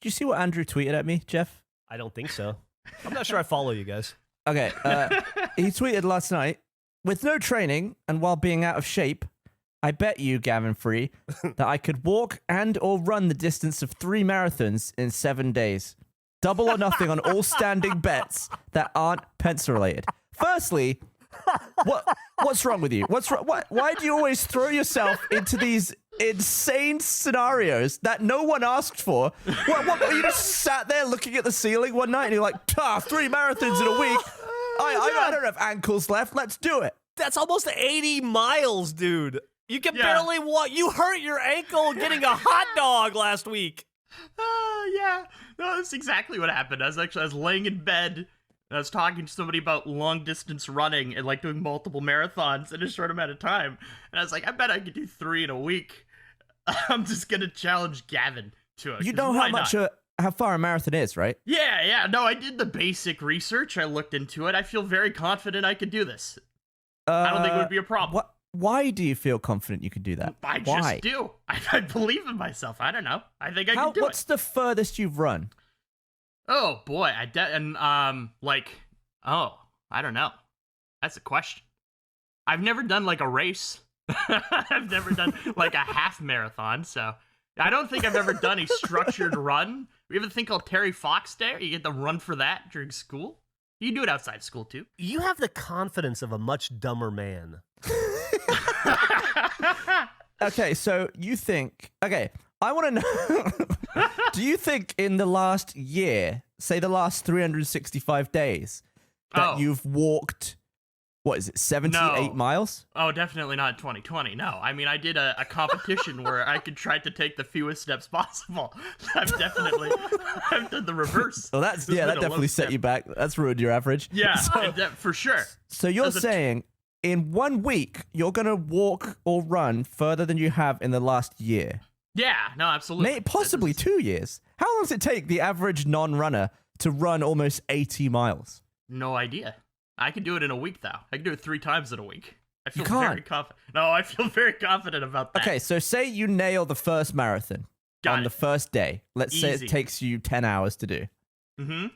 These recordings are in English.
you see what Andrew tweeted at me, Jeff? I don't think so. I'm not sure I follow you guys. Okay, he tweeted last night, with no training and while being out of shape, I bet you, Gavin Free, that I could walk and or run the distance of 3 marathons in 7 days. Double or nothing on all standing bets that aren't pencil related. Firstly, what's wrong with you? Why do you always throw yourself into these insane scenarios that no one asked for? What you just sat there looking at the ceiling one night and you're like, 3 marathons in a week. I don't have ankles left. Let's do it. That's almost 80 miles, dude. You can barely walk. You hurt your ankle getting a hot dog last week. Yeah. No, that's exactly what happened. I was laying in bed and I was talking to somebody about long distance running and like doing multiple marathons in a short amount of time. And I was like, I bet I could do 3 in a week. I'm just going to challenge Gavin to it. You know how far a marathon is, right? Yeah. No, I did the basic research. I looked into it. I feel very confident I could do this. I don't think it would be a problem. Why do you feel confident you can do that? I just do. I believe in myself. I don't know. I think I can do it. What's the furthest you've run? Oh boy, I don't know. That's a question. I've never done like a race. I've never done like a half marathon, so I don't think I've ever done a structured run. We have a thing called Terry Fox Day. You get to run for that during school. You can do it outside school too. You have the confidence of a much dumber man. Okay, so you think... Okay, I want to know... Do you think in the last year, say the last 365 days, that you've walked, 78 miles? Oh, definitely not 2020, no. I mean, I did a competition where I could try to take the fewest steps possible. I've done the reverse. Well, that definitely set you back. That's ruined your average. Yeah, for sure. So you're saying... in 1 week, you're going to walk or run further than you have in the last year. Yeah, no, absolutely. Possibly 2 years. How long does it take the average non-runner to run almost 80 miles? No idea. I can do it in a week, though. I can do it 3 times in a week. I feel very confident. No, I feel very confident about that. Okay, so say you nail the first marathon on the first day. Let's say it takes you 10 hours to do. Mm-hmm.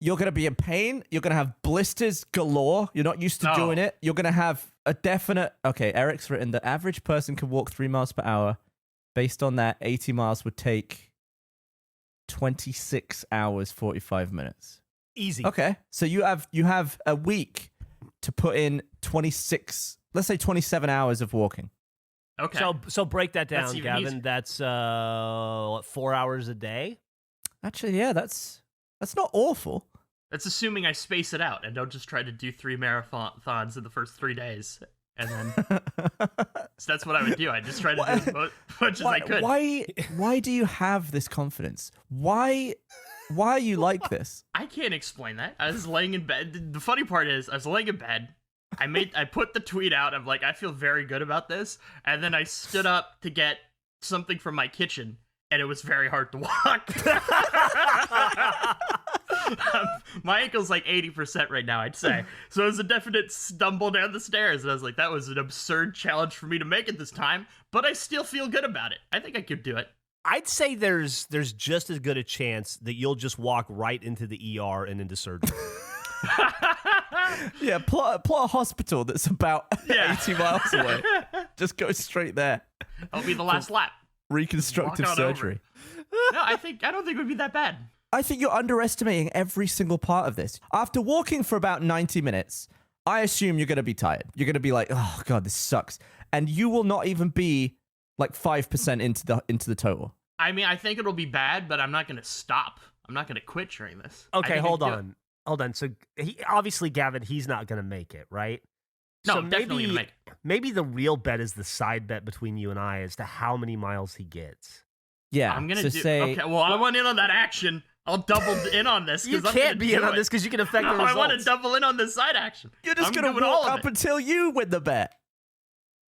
You're going to be in pain. You're going to have blisters galore. You're not used to doing it. You're going to have a definite... Okay, Eric's written the average person can walk 3 miles per hour. Based on that, 80 miles would take 26 hours, 45 minutes. Easy. Okay, so you have a week to put in 26... Let's say 27 hours of walking. Okay. So break that down, Gavin. Easier. That's 4 hours a day? Actually, yeah, that's not awful. That's assuming I space it out and don't just try to do 3 marathons in the first 3 days. And then so that's what I would do. I just try to do as much as I could. Why do you have this confidence? Why are you like this? I can't explain that. I was laying in bed. The funny part is I was laying in bed. I put the tweet out. I'm like, I feel very good about this. And then I stood up to get something from my kitchen. And it was very hard to walk. My ankle's like 80% right now, I'd say. So it was a definite stumble down the stairs. And I was like, that was an absurd challenge for me to make it this time. But I still feel good about it. I think I could do it. I'd say there's just as good a chance that you'll just walk right into the ER and into surgery. Yeah, plot a hospital that's about 80 miles away. Just go straight there. That'll be the last lap. Reconstructive surgery. No, I don't think it would be that bad. I think you're underestimating every single part of this. After walking for about 90 minutes, I assume you're going to be tired. You're going to be like, oh God, this sucks. And you will not even be like 5% into the total. I mean, I think it'll be bad, but I'm not going to stop. I'm not going to quit during this. Okay, hold on. So obviously, Gavin, he's not going to make it, right? No, so definitely going to make it. Maybe the real bet is the side bet between you and I as to how many miles he gets. Yeah, I'm going to say... Okay, well, I want in on that action. I'll double in on this. You can't be in on this because you can affect the results. I want to double in on this side action. You're just going to walk up until you win the bet.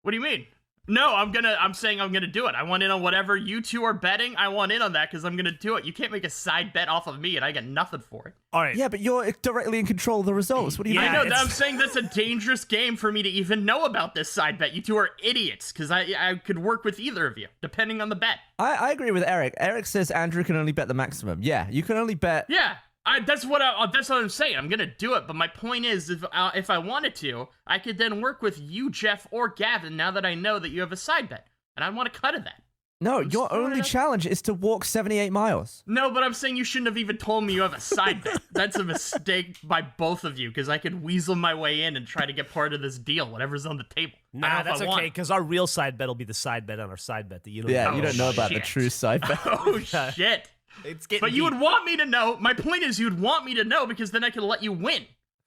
What do you mean? No, I'm saying I'm gonna do it. I want in on whatever you two are betting. I want in on that because I'm gonna do it. You can't make a side bet off of me and I get nothing for it. All right. Yeah, but you're directly in control of the results. What do you I mean? know that I'm saying that's a dangerous game for me to even know about this side bet. You two are idiots because I could work with either of you, depending on the bet. I agree with Eric. Eric says Andrew can only bet the maximum. Yeah, you can only bet. Yeah. That's what I'm saying. I'm gonna do it, but my point is, if I wanted to, I could then work with you, Jeff, or Gavin. Now that I know that you have a side bet, and I want a cut of that. No, I'm your just throwing only it out. challenge is to walk 78 miles. No, but I'm saying you shouldn't have even told me you have a side bet. That's a mistake by both of you, because I could weasel my way in and try to get part of this deal, whatever's on the table. I don't Nah, know if that's I okay, want. because our real side bet will be the side bet on our side bet that you don't Yeah, know. you don't know about the shit. true side bet. Oh shit! It's getting But you deep. would want me to know. My point is, you'd want me to know because then I could let you win.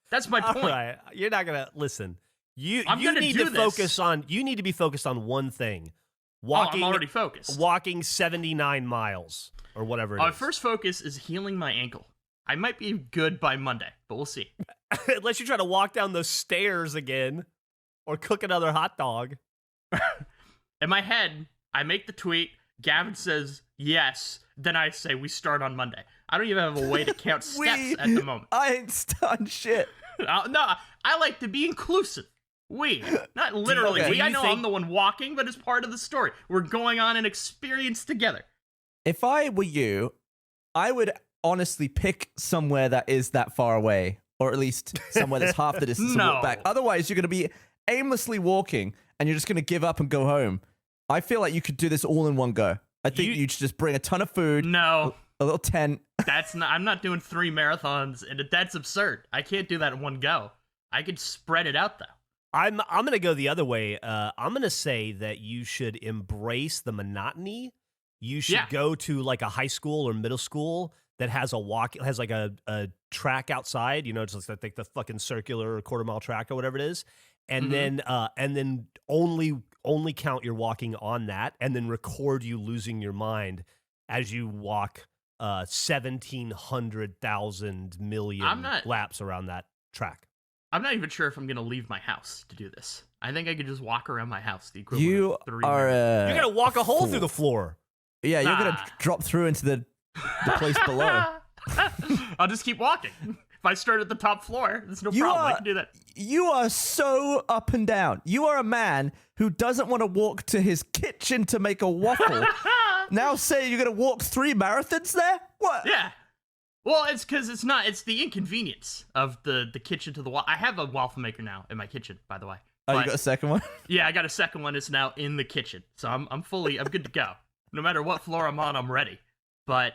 That's my All point. right, you're not gonna listen. You I'm gonna need do to this. focus on. You need to be focused on one thing. Walking, I'm already focused. walking 79 miles or whatever it Our is. first focus is healing my ankle. I might be good by Monday, but we'll see. Unless you try to walk down those stairs again, or cook another hot dog. In my head, I make the tweet. Gavin says yes. Then I say we start on Monday. I don't even have a way to count steps at the moment. I ain't done shit. No, I like to be inclusive. We, not literally okay. we. Do I you know think- I'm the one walking, but it's part of the story. We're going on an experience together. If I were you, I would honestly pick somewhere that is that far away, or at least somewhere that's half the distance to walk No. back. Otherwise, you're going to be aimlessly walking, and you're just going to give up and go home. I feel like you could do this all in one go. I think you should just bring a ton of food, No, a little tent. that's not. I'm not doing 3 marathons, and that's absurd. I can't do that in one go. I could spread it out though. I'm gonna go the other way. I'm gonna say that you should embrace the monotony. You should Yeah. go to like a high school or middle school that has like a track outside. You know, just like the fucking circular quarter-mile track or whatever it is, and then only count your walking on that, and then record you losing your mind as you walk 1,700,000 million I'm not- laps around that track. I'm not even sure if I'm gonna leave my house to do this. I think I could just walk around my house. The equivalent You of 3 are. marathons. You're gonna walk a hole fool. through the floor. Yeah, you're going Nah. to drop through into the place below. I'll just keep walking. If I start at the top floor, there's no You problem. I are- can do that. You are so up and down. You are a man who doesn't want to walk to his kitchen to make a waffle. Now say you're going to walk 3 marathons there? What? Yeah. Well, it's because it's the inconvenience of the kitchen to the wall. I have a waffle maker now in my kitchen, by the way. Oh, you But- got a second one? Yeah, I got a second one. It's now in the kitchen, so I'm good to go. No matter what floor I'm on, I'm ready. But,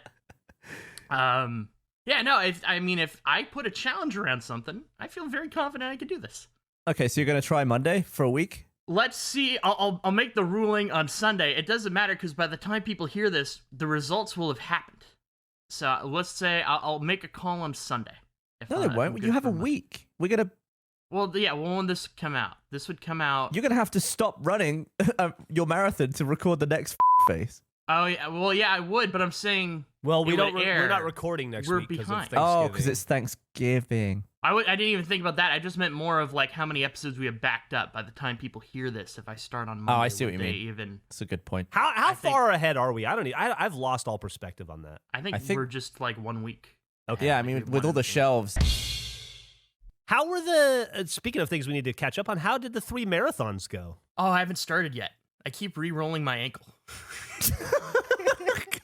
yeah, no. If I put a challenge around something, I feel very confident I could do this. Okay, so you're going to try Monday for a week? Let's see. I'll make the ruling on Sunday. It doesn't matter because by the time people hear this, the results will have happened. So let's say I'll make a call on Sunday. If No, if they I'm won't. good You have for a month. week. We're going to. Well, yeah. Well, when this come out, this would come out. You're going to have to stop running your marathon to record the next face. Oh yeah. Well, yeah, I would, but I'm saying. Well, It would we're not air. recording next We're week because of behind. Thanksgiving. Oh, because it's Thanksgiving. I didn't even think about that. I just meant more of like how many episodes we have backed up by the time people hear this. If I start on Monday, I see what would you they mean. Even, That's a good point. how I think- far ahead are we? I've lost all perspective on that. I think think- we're just like 1 week. Okay. Yeah, I Like, mean, we with all wanted the to- shelves. How were the speaking of things we need to catch up on? How did the 3 marathons go? Oh, I haven't started yet. I keep re-rolling my ankle.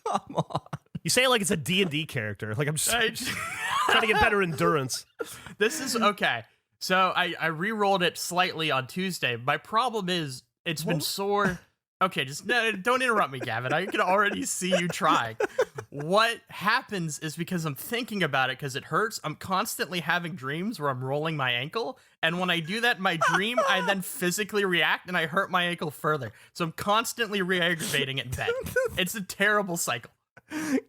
Come on. You say it like it's a D&D character. Like I'm just I- trying to get better endurance. This is okay. So I re-rolled it slightly on Tuesday. My problem is it's been sore. Okay, just no, don't interrupt me, Gavin. I can already see you trying. What happens is because I'm thinking about it because it hurts, I'm constantly having dreams where I'm rolling my ankle. And when I do that in my dream, I then physically react and I hurt my ankle further. So I'm constantly re-aggravating it in bed. It's a terrible cycle.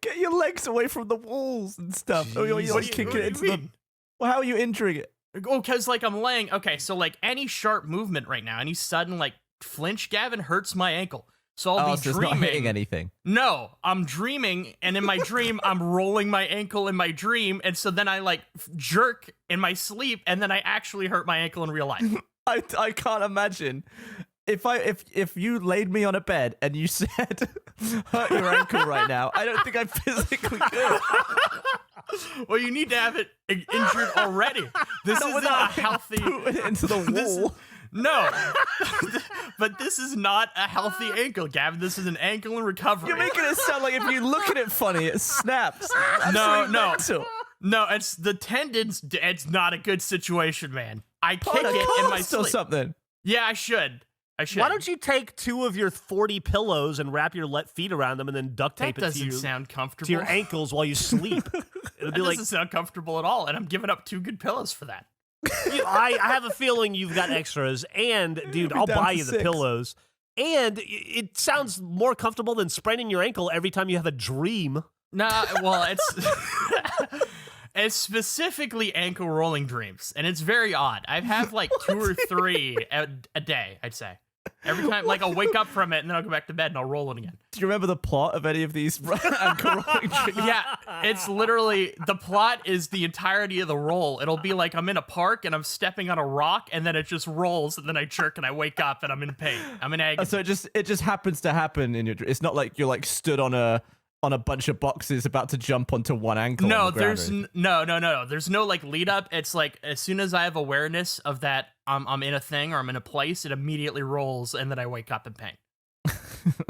Get your legs away from the walls and stuff. Oh, you're What do you- kicking what do it you into the. mean? Well, how are you injuring it? Oh, because like I'm laying. Okay, so like any sharp movement right now, any sudden like flinch, Gavin, hurts my ankle. So I'll Oh, be so it's not dreaming. hitting anything. No, I'm dreaming, and in my dream, I'm rolling my ankle in my dream, and so then I like jerk in my sleep, and then I actually hurt my ankle in real life. I can't imagine if you laid me on a bed and you said hurt your ankle right now, I don't think I physically could. Well, you need to have it injured already. This is not a healthy. Boot it into the wall. No, but this is not a healthy ankle, Gavin. This is an ankle in recovery. You're making it sound like if you look at it funny, it snaps. That's No, really no. mental. No, it's the tendons. It's not a good situation, man. I kick Put a it in my cast or sleep. something. Yeah, I should. Why don't you take 2 of your 40 pillows and wrap your feet around them and then duct tape That it doesn't sound comfortable. to your ankles while you sleep? It'll That be like doesn't sound comfortable at all, and I'm giving up 2 good pillows for that. I have a feeling you've got extras, and dude, I'll down buy to you the 6. pillows. And it sounds more comfortable than spraining your ankle every time you have a dream. Nah, well, it's it's specifically ankle rolling dreams, and it's very odd. I have like 2 or 3 a day, I'd say. Every time, like, I'll wake up from it, and then I'll go back to bed, and I'll roll it again. Do you remember the plot of any of these ankle rolling dreams? Yeah, it's literally, the plot is the entirety of the roll. It'll be like I'm in a park, and I'm stepping on a rock, and then it just rolls, and then I jerk, and I wake up, and I'm in pain. I'm in agony. So it just happens to happen in your. It's not like you're like stood on a bunch of boxes about to jump onto one ankle. No, on the ground there's or anything. no. There's no like lead up. It's like as soon as I have awareness of that I'm in a thing or I'm in a place, it immediately rolls and then I wake up in pain.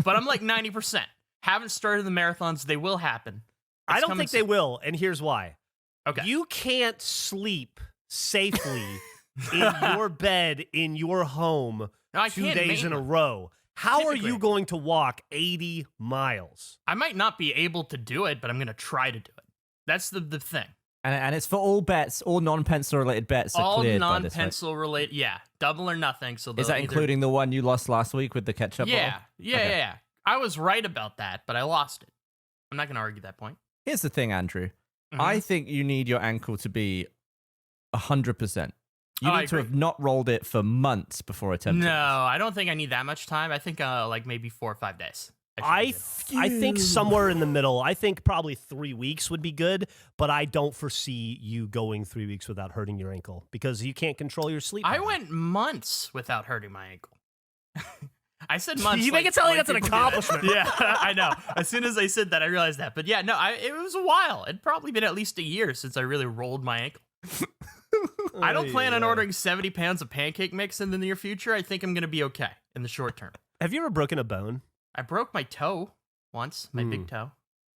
But I'm like 90%. Haven't started the marathons. They will happen. I It's don't coming think they soon. will, and here's why. Okay. You can't sleep safely in your bed in your home No, I 2 can't days in a mainly. row. How are you Typically. going to walk 80 miles? I might not be able to do it, but I'm gonna try to do it. That's the thing. And it's for all bets, all non-pencil related bets are All cleared by this, right? non-pencil related. Yeah, double or nothing. So Is they'll that either- including the one you lost last week with the ketchup Yeah, bottle? yeah, Okay. yeah. I was right about that, but I lost it. I'm not gonna argue that point. Here's the thing, Andrew. Mhm. I think you need your ankle to be 100%. You Oh, I need to agree. have not rolled it for months before attempting No, this. I don't think I need that much time. I think like maybe 4 or 5 days. I should be good. think somewhere in the middle. I think probably 3 weeks would be good, but I don't foresee you going 3 weeks without hurting your ankle because you can't control your sleep. I habits. went months without hurting my ankle. I said months. You make it sound like that's an people do that. accomplishment. Yeah, I know. As soon as I said that, I realized that. But yeah, no, it was a while. It'd probably been at least a year since I really rolled my ankle. I don't plan on ordering 70 pounds of pancake mix in the near future. I think I'm going to be okay in the short term. Have you ever broken a bone? I broke my toe once, my big toe.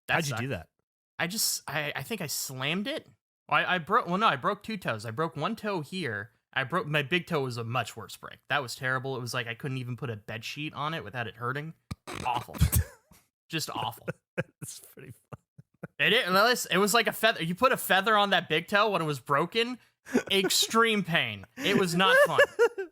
That How'd you sucked. do that? I think I slammed it. I broke 2 toes. I broke 1 toe here. My big toe was a much worse break. That was terrible. It was like I couldn't even put a bed sheet on it without it hurting. Awful. Just awful. It's pretty fun. It was like a feather. You put a feather on that big toe when it was broken. Extreme pain. It was not fun.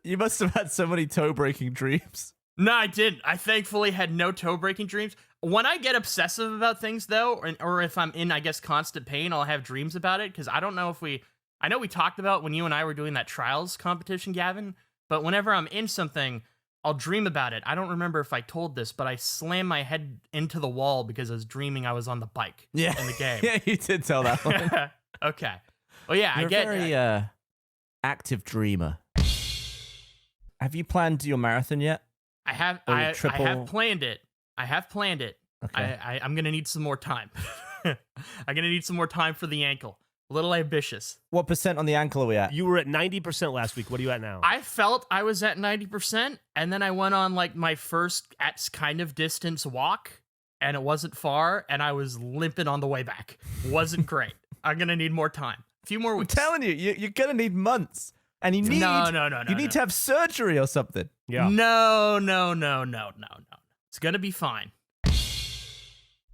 You must have had so many toe-breaking dreams. No, I didn't. I thankfully had no toe-breaking dreams. When I get obsessive about things, though, or if I'm in, I guess, constant pain, I'll have dreams about it, because I don't know if I know we talked about when you and I were doing that trials competition, Gavin, but whenever I'm in something, I'll dream about it. I don't remember if I told this, but I slammed my head into the wall because I was dreaming I was on the bike in the game. Yeah, you did tell that one. Okay. Well, yeah, You're I get a very active dreamer. Have you planned your marathon yet? I have or I have triple- planned it. Okay. I'm gonna need some more time. I'm gonna need some more time for the ankle. A little ambitious. What percent on the ankle are we at? You were at 90% last week. What are you at now? I felt I was at 90%, and then I went on like my first at kind of distance walk, and it wasn't far, and I was limping on the way back. Wasn't great. I'm gonna need more time. A few more I'm weeks. telling you, you're going to need months. And you need you need to have surgery or something. Yeah. No. It's gonna be fine.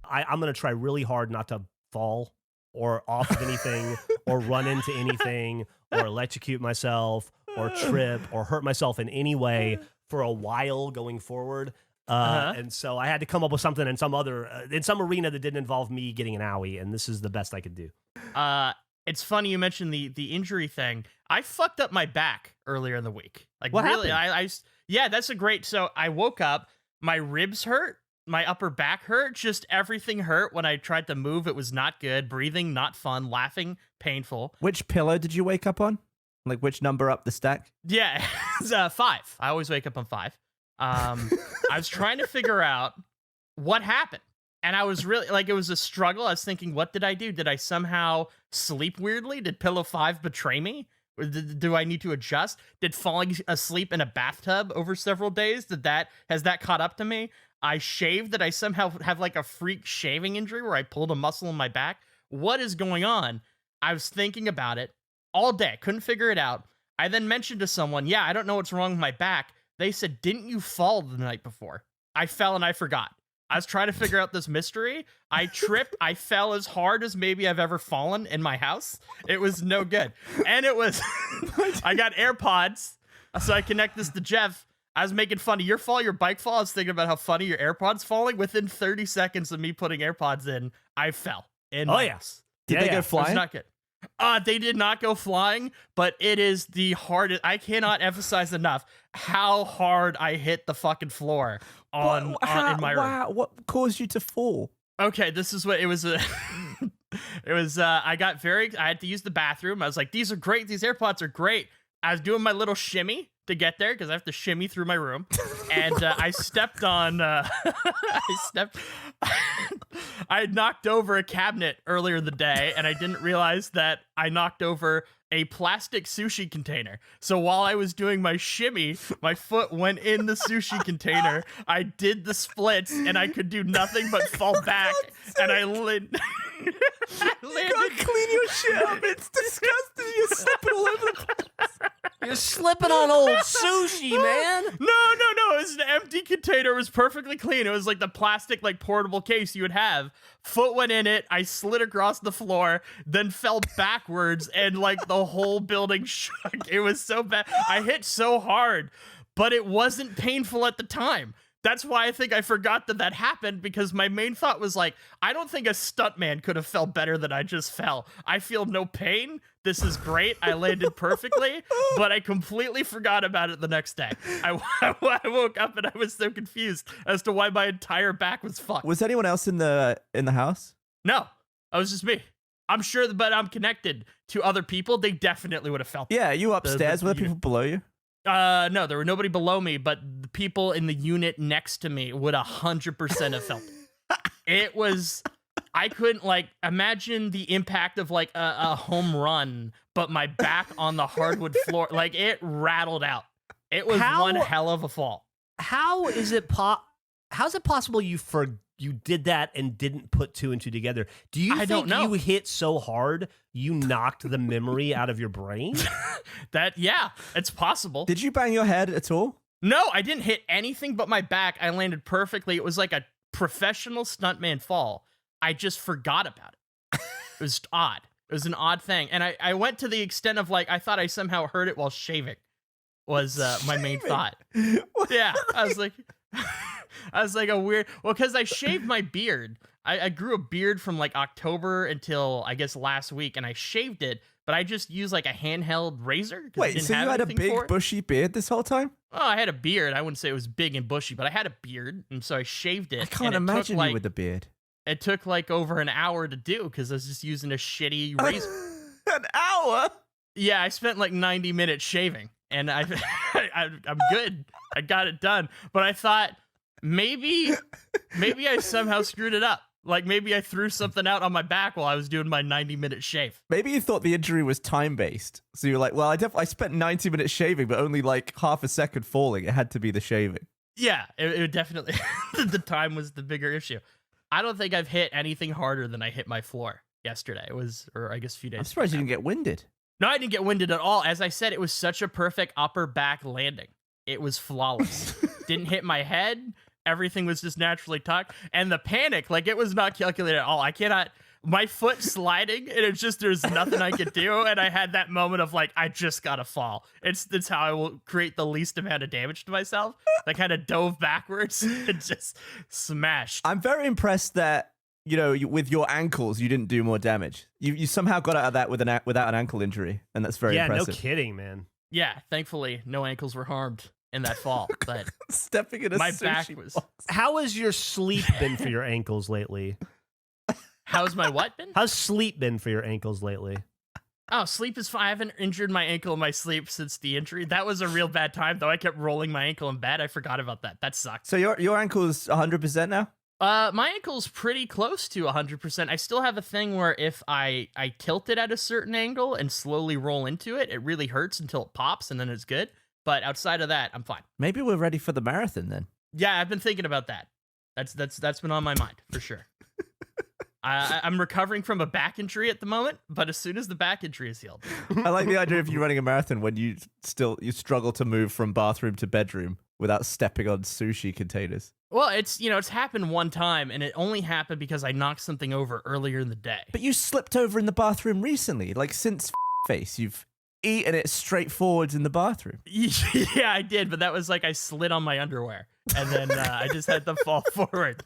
I'm going to try really hard not to fall or off of anything or run into anything or electrocute myself or trip or hurt myself in any way for a while going forward. And so I had to come up with something in some arena that didn't involve me getting an owie, and this is the best I could do. It's funny you mentioned the injury thing. I fucked up my back earlier in the week. Like, What really, happened? yeah, that's a great. So I woke up, my ribs hurt, my upper back hurt, just everything hurt. When I tried to move, it was not good. Breathing, not fun. Laughing, painful. Which pillow did you wake up on? Like which number up the stack? Yeah, it's 5. I always wake up on 5. I was trying to figure out what happened. And I was really like, it was a struggle. I was thinking, what did I do? Did I somehow sleep weirdly? Did Pillow 5 betray me? Or do I need to adjust? Did falling asleep in a bathtub over several days, has that caught up to me? I shaved. Did I somehow have like a freak shaving injury where I pulled a muscle in my back? What is going on? I was thinking about it all day. Couldn't figure it out. I then mentioned to someone, yeah, I don't know what's wrong with my back. They said, didn't you fall the night before? I fell and I forgot. I was trying to figure out this mystery. I tripped. I fell as hard as maybe I've ever fallen in my house. It was no good. And it was, I got AirPods, so I connect this to Jeff. I was making fun of your fall, your bike fall. I was thinking about how funny your AirPods falling. Within 30 seconds of me putting AirPods in, I fell in my house. Did they go It flying? was not good. They did not go flying, but it is the hardest. I cannot emphasize enough how hard I hit the fucking floor in my room. Wow, what caused you to fall? Okay, this is what it was. It was. I had to use the bathroom. I was like, these are great. These AirPods are great. I was doing my little shimmy to get there because I have to shimmy through my room, and I stepped on. I had knocked over a cabinet earlier in the day, and I didn't realize that I knocked over a plastic sushi container. So while I was doing my shimmy, my foot went in the sushi container. I did the splits, and I could do nothing but fall back, and I landed. You gotta clean your shit up. It's disgusting. You're slipping all over the place. You're slipping on old sushi, man. No. It was an empty container. It was perfectly clean. It was like the plastic, like portable case you would have. Foot went in it. I slid across the floor, then fell backwards, and like the whole building shook. It was so bad. I hit so hard, but it wasn't painful at the time. That's why I think I forgot that happened, because my main thought was like, I don't think a stuntman could have felt better than I just fell. I feel no pain. This is great. I landed perfectly, but I completely forgot about it the next day. I woke up and I was so confused as to why my entire back was fucked. Was anyone else in the house? No, it was just me. I'm sure, but I'm connected to other people. They definitely would have felt. Yeah, you upstairs. Were there people below you? No, there were nobody below me, but the people in the unit next to me would 100% have felt it. It was, I couldn't like imagine the impact of like a home run, but my back on the hardwood floor, like it rattled out. It was one hell of a fall. How's it possible you did that and didn't put two and two together? Do you think you hit so hard you knocked the memory out of your brain? Yeah, it's possible. Did you bang your head at all? No, I didn't hit anything but my back. I landed perfectly. It was like a professional stuntman fall. I just forgot about it. It was odd. It was an odd thing. And I went to the extent of like, I thought I somehow heard it while shaving was my main thought. Yeah, I was like a weird, well, because I shaved my beard. I grew a beard from like October until I guess last week, and I shaved it, but I just used like a handheld razor. Wait, so you had a big bushy beard this whole time? Oh, I had a beard. I wouldn't say it was big and bushy, but I had a beard, and so I shaved it. I can't imagine you with the beard. It took like over an hour to do because I was just using a shitty razor. An hour? Yeah, I spent like 90 minutes shaving, and I'm good. I got it done, but I thought maybe I somehow screwed it up. Like maybe I threw something out on my back while I was doing my 90-minute shave. Maybe you thought the injury was time-based. So you're like, well, I spent 90 minutes shaving, but only like half a second falling. It had to be the shaving. Yeah, it definitely, the time was the bigger issue. I don't think I've hit anything harder than I hit my floor yesterday. It was, or I guess a few days I'm surprised you didn't get winded. No, I didn't get winded at all. As I said, it was such a perfect upper back landing. It was flawless. Didn't hit my head. Everything was just naturally tucked. And the panic, like it was not calculated at all. I cannot, my foot sliding, and it's just, there's nothing I could do. And I had that moment of like, I just gotta fall. It's how I will create the least amount of damage to myself. I kind of dove backwards and just smashed. I'm very impressed that, you know, with your ankles, you didn't do more damage. You somehow got out of that without an ankle injury. And that's very impressive. Yeah, no kidding, man. Yeah, thankfully, no ankles were harmed in that fall, but stepping in a my sushi back was. box. How has your sleep been for your ankles lately? How's my what been? How's sleep been for your ankles lately? Oh, sleep is fine. I haven't injured my ankle in my sleep since the injury. That was a real bad time, though. I kept rolling my ankle in bed. I forgot about that. That sucked. So your ankle's 100% now? My ankle's pretty close to 100%. I still have a thing where if I tilt it at a certain angle and slowly roll into it, it really hurts until it pops, and then it's good. But outside of that, I'm fine. Maybe we're ready for the marathon then. Yeah, I've been thinking about that. That's been on my mind for sure. I'm recovering from a back injury at the moment, but as soon as the back injury is healed. I like the idea of you running a marathon when you struggle to move from bathroom to bedroom without stepping on sushi containers. Well, it's happened one time, and it only happened because I knocked something over earlier in the day. But you slipped over in the bathroom recently, like since face, you've eaten it straight forwards in the bathroom. Yeah, I did, but that was like I slid on my underwear, and then I just had to fall forward.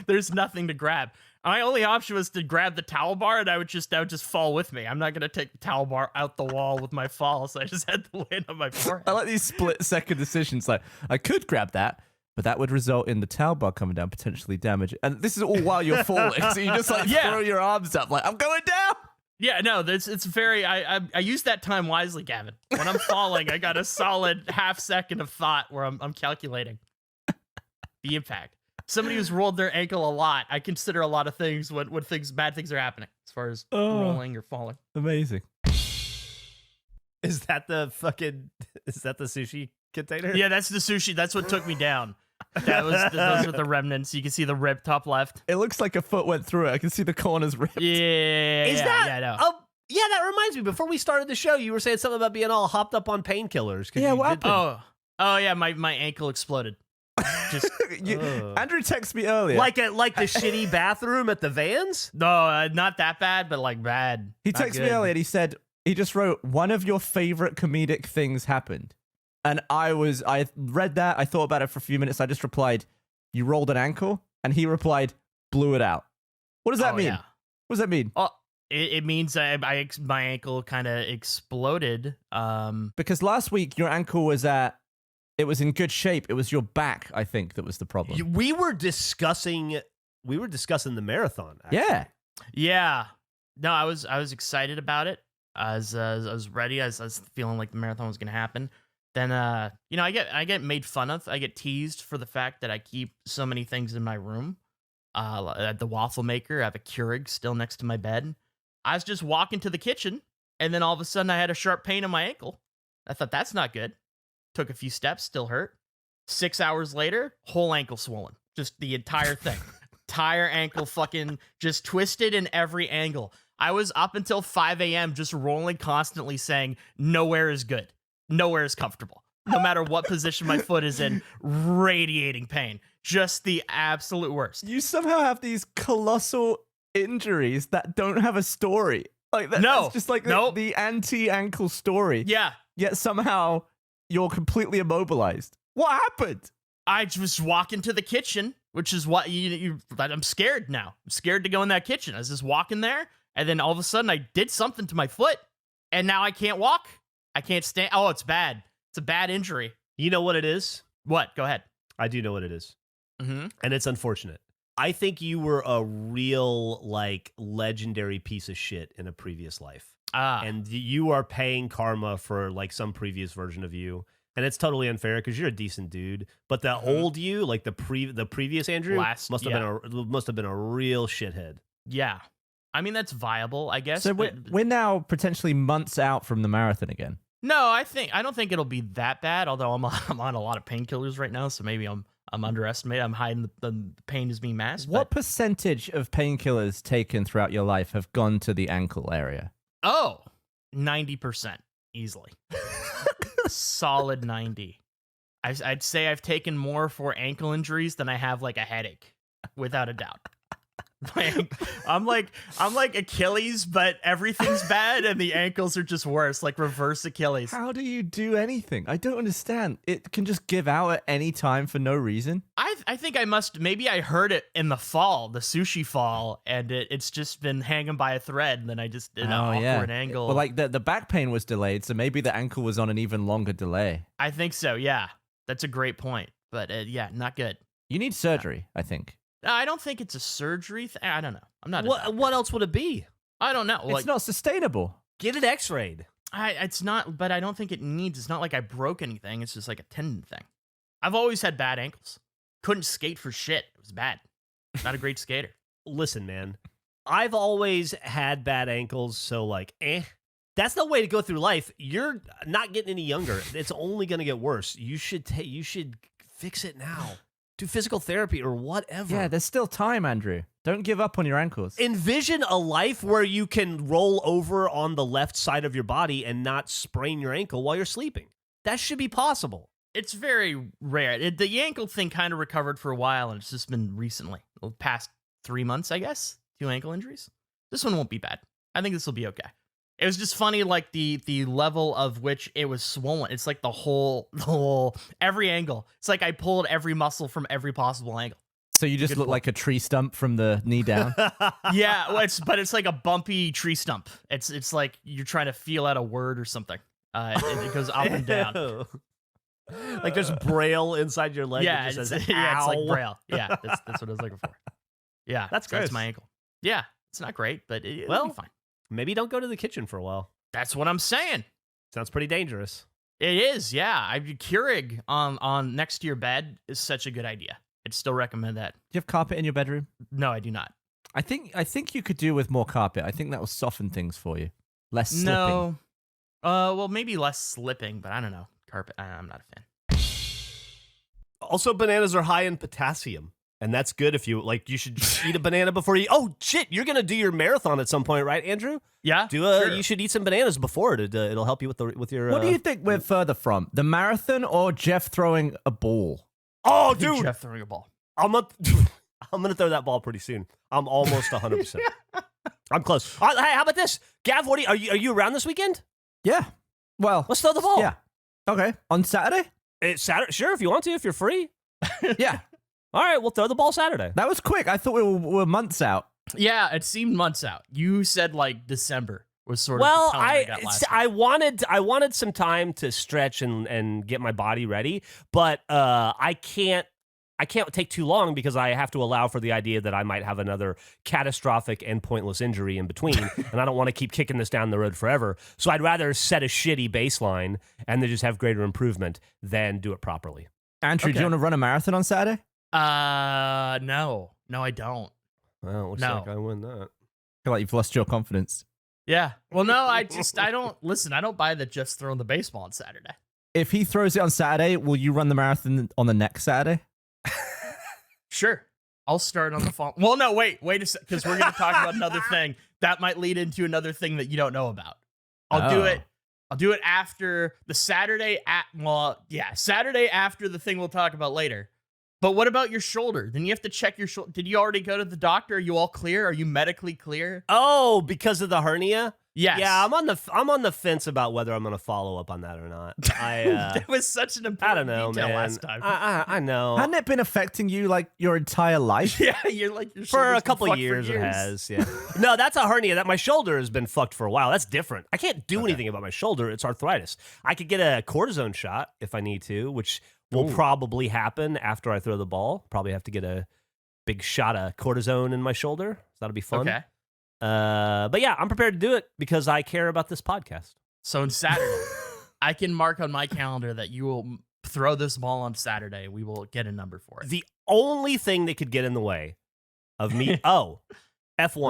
There's nothing to grab. My only option was to grab the towel bar, and I would just fall with me. I'm not gonna take the towel bar out the wall with my fall, so I just had to land on my forehead. I like these split-second decisions. Like, I could grab that, but that would result in the towel bar coming down, potentially damaging. And this is all while you're falling, so you just throw your arms up, like, I'm going down. Yeah, no, it's very. I use that time wisely, Gavin. When I'm falling, I got a solid half second of thought where I'm calculating the impact. Somebody who's rolled their ankle a lot, I consider a lot of things when bad things are happening, as far as rolling or falling. Amazing. Is that the sushi container? Yeah, that's the sushi. That's what took me down. Those were the remnants. You can see the rib top left. It looks like a foot went through it. I can see the corners ripped. Yeah, that reminds me. Before we started the show, you were saying something about being all hopped up on painkillers. Yeah, what happened? Oh yeah, my ankle exploded. Just Andrew texted me earlier. Like the shitty bathroom at the Vans? No, not that bad, but like bad. He texted me earlier and he said, he just wrote, one of your favorite comedic things happened. And I read that, I thought about it for a few minutes, I just replied, you rolled an ankle? And he replied, blew it out. What does that mean? Yeah. What does that mean? Oh, it means my ankle kind of exploded. Because last week your ankle was it was in good shape. It was your back, I think, that was the problem. We were discussing the marathon. Actually. Yeah. No, I was excited about it. I was ready. I was feeling like the marathon was going to happen. Then, I get made fun of. I get teased for the fact that I keep so many things in my room. At the waffle maker, I have a Keurig still next to my bed. I was just walking to the kitchen, and then all of a sudden I had a sharp pain in my ankle. I thought, that's not good. Took a few steps, still hurt. 6 hours later, whole ankle swollen. Just the entire thing. Entire ankle fucking just twisted in every angle. I was up until 5 a.m. just rolling constantly saying, nowhere is good. Nowhere is comfortable. No matter what position my foot is in, radiating pain. Just the absolute worst. You somehow have these colossal injuries that don't have a story. Like that's just like the anti-ankle story. Yeah. Yet somehow you're completely immobilized. What happened? I just walk into the kitchen, which is what I'm scared now. I'm scared to go in that kitchen. I was just walking there, and then all of a sudden I did something to my foot, and now I can't walk. I can't stand. Oh, it's bad. It's a bad injury. You know what it is? What? Go ahead. I do know what it is. Mm-hmm. And it's unfortunate. I think you were a real, legendary piece of shit in a previous life. And you are paying karma for, some previous version of you. And it's totally unfair because you're a decent dude. But the old you, the previous Andrew, must have been a real shithead. Yeah. I mean, that's viable, I guess. So we're now potentially months out from the marathon again. No, I don't think it'll be that bad, although I'm on a lot of painkillers right now, so maybe I'm underestimated. I'm hiding the pain is being masked. What percentage of painkillers taken throughout your life have gone to the ankle area? Oh, 90% easily. Solid 90. I'd say I've taken more for ankle injuries than I have a headache, without a doubt. I'm like Achilles, but everything's bad and the ankles are just worse, like reverse Achilles. How do you do anything? I don't understand. It can just give out at any time for no reason. I think maybe I heard it in the fall, the sushi fall, and it's just been hanging by a thread, and then I just did an awkward angle. Well, the back pain was delayed, so maybe the ankle was on an even longer delay. I think so, yeah. That's a great point, but not good. You need surgery, I think. I don't think it's a surgery thing. I don't know. I'm not. What else would it be? I don't know. It's not sustainable. Get it x-rayed. It's not, but I don't think it needs. It's not like I broke anything. It's just like a tendon thing. I've always had bad ankles. Couldn't skate for shit. It was bad. Not a great skater. Listen, man, I've always had bad ankles, so like, that's no way to go through life. You're not getting any younger. It's only going to get worse. You should fix it now. Do physical therapy or whatever. Yeah, there's still time, Andrew. Don't give up on your ankles. Envision a life where you can roll over on the left side of your body and not sprain your ankle while you're sleeping. That should be possible. It's very rare. The ankle thing kind of recovered for a while, and it's just been recently. The past 3 months, I guess. 2 ankle injuries. This one won't be bad. I think this will be okay. It was just funny, like the level of which it was swollen. It's like the whole every angle. It's like I pulled every muscle from every possible angle. So you just look like a tree stump from the knee down. Yeah, well, it's like a bumpy tree stump. It's like you're trying to feel out a word or something. It goes up and down. Like there's braille inside your leg. Yeah, that just says, it's like braille. Yeah, that's what I was looking for. Yeah, that's my ankle. Yeah, it's not great, but it'll be fine. Maybe don't go to the kitchen for a while. That's what I'm saying. Sounds pretty dangerous. It is, yeah. Keurig on next to your bed is such a good idea. I'd still recommend that. Do you have carpet in your bedroom? No, I do not. I think you could do with more carpet. I think that will soften things for you. Less slipping. No. Well, maybe less slipping, but I don't know. Carpet, I'm not a fan. Also, bananas are high in potassium. And that's good if you like. You should eat a banana before you. Oh shit! You're gonna do your marathon at some point, right, Andrew? Yeah. Sure. You should eat some bananas before it. It'll help you with your. What do you think we're further from, the marathon or Jeff throwing a ball? Oh, dude! Jeff throwing a ball. I'm gonna throw that ball pretty soon. I'm almost 100%. I'm close. Hey, how about this, Gav? What are you around this weekend? Yeah. Well, let's throw the ball. Yeah. Okay. On Saturday? It's Saturday. Sure, if you want to, if you're free. Yeah. All right, we'll throw the ball Saturday. That was quick. I thought we were months out. Yeah, it seemed months out. You said like December was sort of the time I got last week. I wanted some time to stretch and get my body ready, but I can't take too long because I have to allow for the idea that I might have another catastrophic and pointless injury in between, and I don't want to keep kicking this down the road forever. So I'd rather set a shitty baseline and then just have greater improvement than do it properly. Andrew, do you want to run a marathon on Saturday? No, I don't. Well, it looks like I win that. I feel like you've lost your confidence. Yeah. Well, no, I don't listen. I don't buy that Jeff's throwing the baseball on Saturday. If he throws it on Saturday, will you run the marathon on the next Saturday? Sure. I'll start on the fall. Well, no, wait a sec, because we're going to talk about another thing that might lead into another thing that you don't know about. I'll do it after the Saturday Saturday after the thing we'll talk about later. But what about your shoulder? Then you have to check your shoulder. Did you already go to the doctor? Are you all clear? Are you medically clear? Oh, because of the hernia? Yes. Yeah, I'm on the fence about whether I'm going to follow up on that or not. That was such an important detail last time. I know. Hadn't it been affecting you like your entire life? Yeah, you're like your for a couple of years. It has. Yeah. No, that's a hernia. That my shoulder has been fucked for a while. That's different. I can't do anything about my shoulder. It's arthritis. I could get a cortisone shot if I need to, which will probably happen after I throw the ball. Probably have to get a big shot of cortisone in my shoulder. So that'll be fun. Okay. But yeah, I'm prepared to do it because I care about this podcast. So on Saturday, I can mark on my calendar that you will throw this ball on Saturday. We will get a number for it. The only thing that could get in the way of me, F1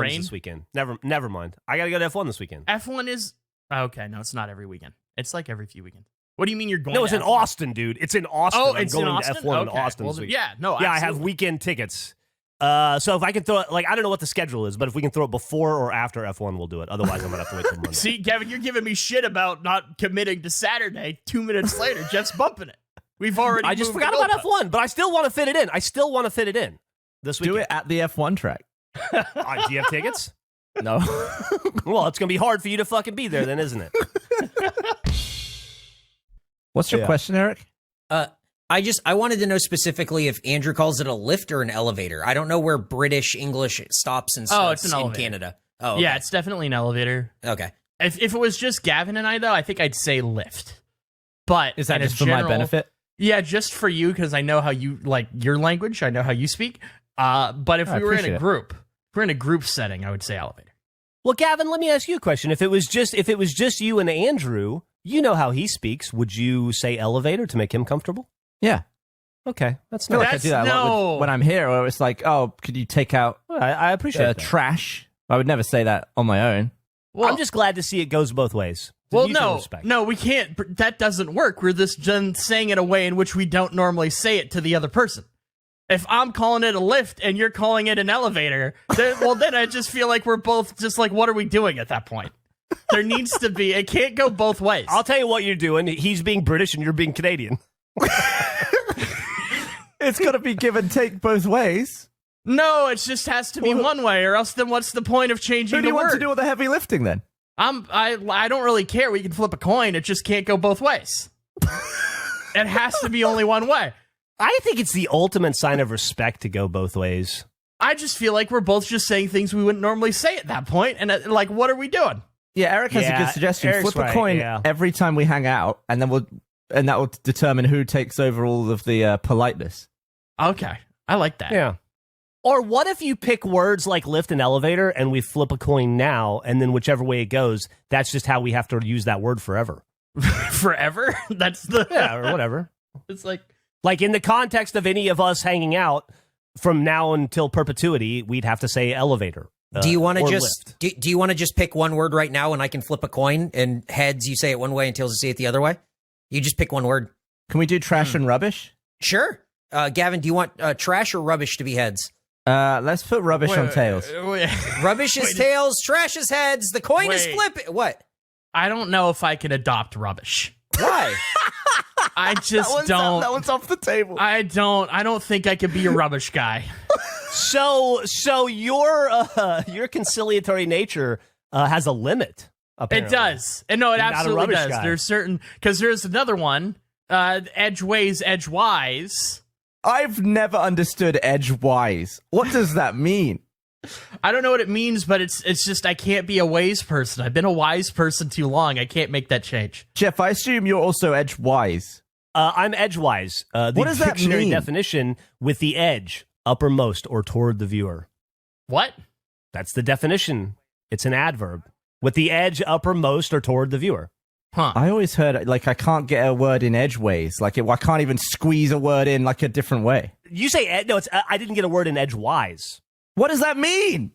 is this weekend. Never mind. I gotta go to F1 this weekend. F1 is okay. No, it's not every weekend. It's like every few weekends. What do you mean you're going? No, it's to in F1? Austin, dude. It's in Austin. Oh, it's I'm going in Austin? to F1 in Okay. Austin Well, this week. yeah, no, yeah, absolutely. I have weekend tickets. So if I can throw it, like, I don't know what the schedule is, but if we can throw it before or after F1, we'll do it. Otherwise, I'm gonna have to wait till Monday. See, Kevin, you're giving me shit about not committing to Saturday. 2 minutes later, Jeff's bumping it. We've already. I just moved forgot the about goalpost. F1, but I still want to fit it in. This weekend. Do it at the F1 track. Do you have tickets? No. Well, it's gonna be hard for you to fucking be there, then, isn't it? What's your question, Eric? I wanted to know specifically if Andrew calls it a lift or an elevator. I don't know where British English stops and Oh, starts it's an in elevator. Canada. Oh, okay. Yeah, it's definitely an elevator. Okay. If it was just Gavin and I, though, I think I'd say lift. But Is that in a just for my general- benefit? Yeah, just for you, because I know how you like your language. I know how you speak. But if I we were in appreciate a it. group, if we're in a group setting, I would say elevator. Well, Gavin, let me ask you a question. If it was just you and Andrew, you know how he speaks. Would you say elevator to make him comfortable? Yeah. Okay, that's I feel nice. like I do that a lot no. when I'm here, where it's like, oh, could you take out I appreciate that. trash? I would never say that on my own. Well, I'm just glad to see it goes both ways. well, Mutual no, respect. no, we can't. That doesn't work. We're just saying it a way in which we don't normally say it to the other person. If I'm calling it a lift and you're calling it an elevator, then I just feel like we're both just like, what are we doing at that point? There needs to be. It can't go both ways. I'll tell you what you're doing. He's being British and you're being Canadian. It's got to be give and take both ways. No, it just has to be one way, or else then what's the point of changing Who do the you word? want to do all the heavy lifting then? I don't really care. We can flip a coin. It just can't go both ways. It has to be only one way. I think it's the ultimate sign of respect to go both ways. I just feel like we're both just saying things we wouldn't normally say at that point, and like, what are we doing? Yeah, Eric has a Yeah, good suggestion. Eric's Flip a right, coin yeah. every time we hang out, and that will determine who takes over all of the politeness. Okay, I like that. Yeah. Or what if you pick words like lift and elevator and we flip a coin now, and then whichever way it goes, that's just how we have to use that word forever. Forever. That's the Yeah, or whatever. It's like Like in the context of any of us hanging out from now until perpetuity, we'd have to say elevator. Do you want to or just lift. do you want to just pick one word right now and I can flip a coin and heads you say it one way and tails you say it the other way? You just pick one word. Can we do trash and rubbish? Sure. Gavin, do you want trash or rubbish to be heads? Let's put rubbish on tails. Rubbish is tails, trash is heads, the coin is Wait. flip. What? I don't know if I can adopt rubbish. Why? I just don't. That one's off the table. I don't think I could be a rubbish guy. So your conciliatory nature has a limit. Apparently. It does. And no, it You're not a absolutely rubbish does. guy. There's certain, because there's another one, edgeways, edgewise. I've never understood edgewise. What does that mean? I don't know what it means, but it's just I can't be a wise person. I've been a wise person too long. I can't make that change. Jeff, I assume you're also edgewise. I'm edgewise. The What does that dictionary mean? definition with the edge uppermost or toward the viewer. What? That's the definition. It's an adverb. With the edge uppermost or toward the viewer. Huh. I always heard, like, I can't get a word in edgeways. Like, I can't even squeeze a word in, like, a different way. You say no. It's I didn't get a word in edgewise. What does that mean?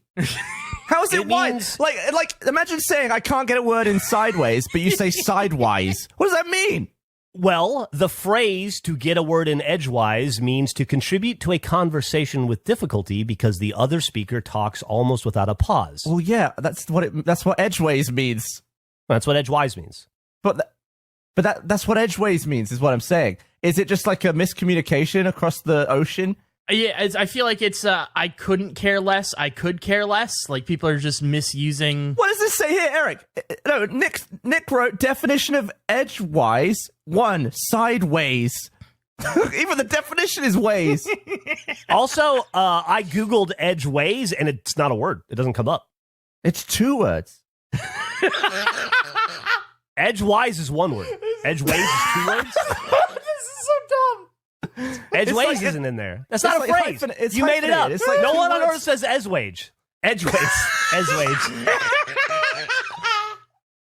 How is it It wise? means- Like, imagine saying I can't get a word in sideways, but you say sidewise. What does that mean? Well, the phrase to get a word in edgewise means to contribute to a conversation with difficulty because the other speaker talks almost without a pause. Well, yeah, that's what edgeways means. That's what edgewise means. But that's what edgeways means, is what I'm saying. Is it just like a miscommunication across the ocean? Yeah, I feel like it's I couldn't care less. I could care less. Like people are just misusing. What does this say here, Eric? No, Nick wrote definition of edgewise 1 sideways. Even the definition is ways. Also, I Googled edgeways and it's not a word. It doesn't come up. It's 2 words. Edgewise is 1 word. Edgeways is 2 words. This is so dumb. Edgeways like- isn't in there. That's it's not a like phrase. it's You made it up. hyphenated. It's like No 2 one on words. earth says edgewage. Edgeways. Edgewage.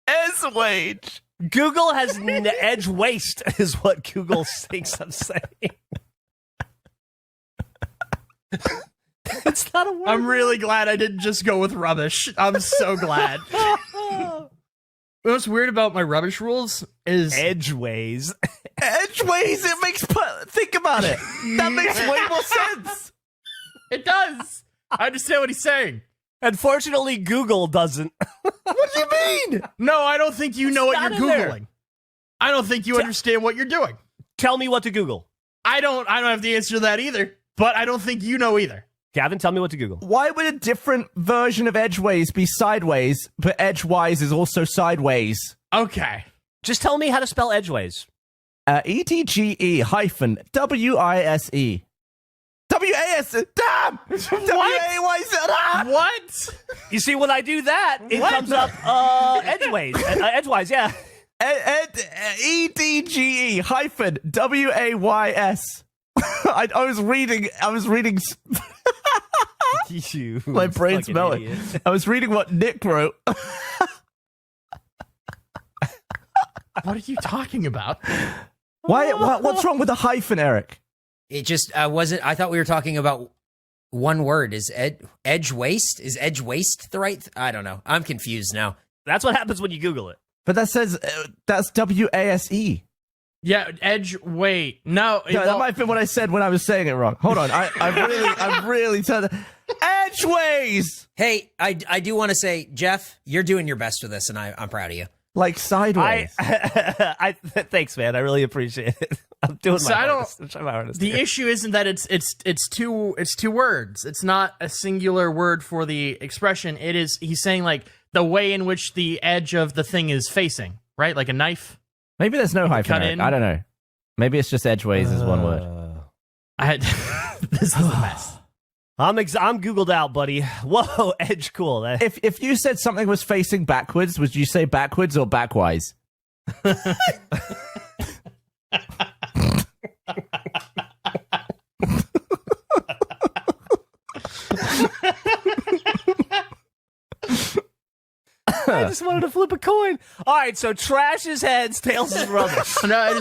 Edgewage. Google has edge waste is what Google thinks I'm saying. It's not a word. I'm really glad I didn't just go with rubbish. I'm so glad. What's weird about my rubbish rules is Edgeways. Edgeways. It makes think about it. That makes way more sense. it does. I understand what he's saying. Unfortunately, Google doesn't. What do you mean? No, I don't think you know what not you're in there. Googling. I don't think you understand what you're doing. Tell me what to Google. I don't have the answer to that either, but I don't think you know either. Gavin, tell me what to Google. Why would a different version of edgeways be sideways, but edgewise is also sideways? Okay. Just tell me how to spell edgeways. ETGE hyphen WISE. WAS. Damn! WAYZ. Ah! What? You see, when I do that, it comes up edgeways. Edgewise, yeah. ETGE hyphen WAYS. I was reading. You My brain's fucking melting. idiot. I was reading what Nick wrote. What are you talking about? What's wrong with the hyphen, Eric? It just wasn't. I thought we were talking about one word. Is edge waste? Is edge waste the right? I don't know. I'm confused now. That's what happens when you Google it. But that says that's WASE. Yeah, edge. Wait, no. That might have been what I said when I was saying it wrong. Hold on, I'm really turned. Edgeways, Hey, I do want to say, Jeff, you're doing your best with this, and I'm proud of you. like sideways. Thanks, man. I really appreciate it. I'm doing So my I don't- hardest. I'm trying my hardest The here. issue isn't that it's two words. It's not a singular word for the expression. It is. He's saying like the way in which the edge of the thing is facing, right? Like a knife. Maybe there's no hyphen. cut Eric. in. I don't know. Maybe it's just edgeways is one word. This is a mess. I'm Googled out, buddy. Whoa, edge cool. If you said something was facing backwards, would you say backwards or backwise? I just wanted to flip a coin. All right, so trash is heads, tails is rubbish. No,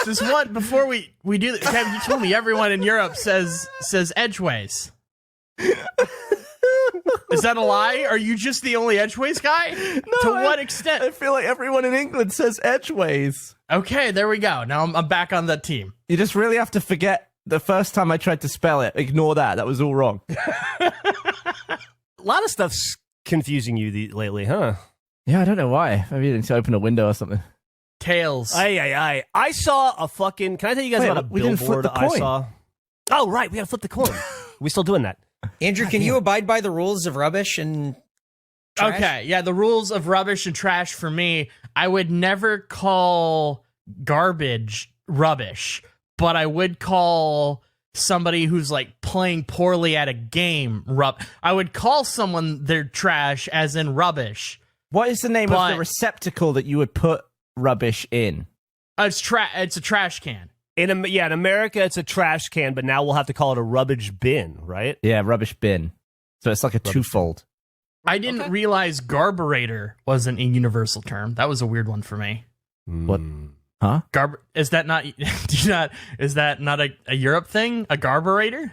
just one before we do that. Kevin, you told me everyone in Europe says edgeways. Is that a lie? Are you just the only edgeways guy? No, To what extent? I feel like everyone in England says edgeways. Okay, there we go. Now I'm back on that team. You just really have to forget the first time I tried to spell it. Ignore that. That was all wrong. A lot of stuff's confusing you lately, huh? Yeah, I don't know why. Maybe you need to open a window or something. Tails. I saw a fucking. Can I tell you guys Wait, about a we didn't flip billboard the I coin. saw? Oh, right. We got to flip the coin. We still doing that? Andrew, can you abide by the rules of rubbish and trash? Okay, yeah, the rules of rubbish and trash for me, I would never call garbage rubbish, but I would call somebody who's like playing poorly at a game I would call someone their trash as in rubbish. What is the name of But- the receptacle that you would put rubbish in? It's a trash can. In America, it's a trash can, but now we'll have to call it a rubbish bin, right? Yeah, rubbish bin. So it's like a twofold. I didn't realize garburator wasn't a universal term. That was a weird one for me. What? Huh? Is that not is that not a Europe thing? A garburator?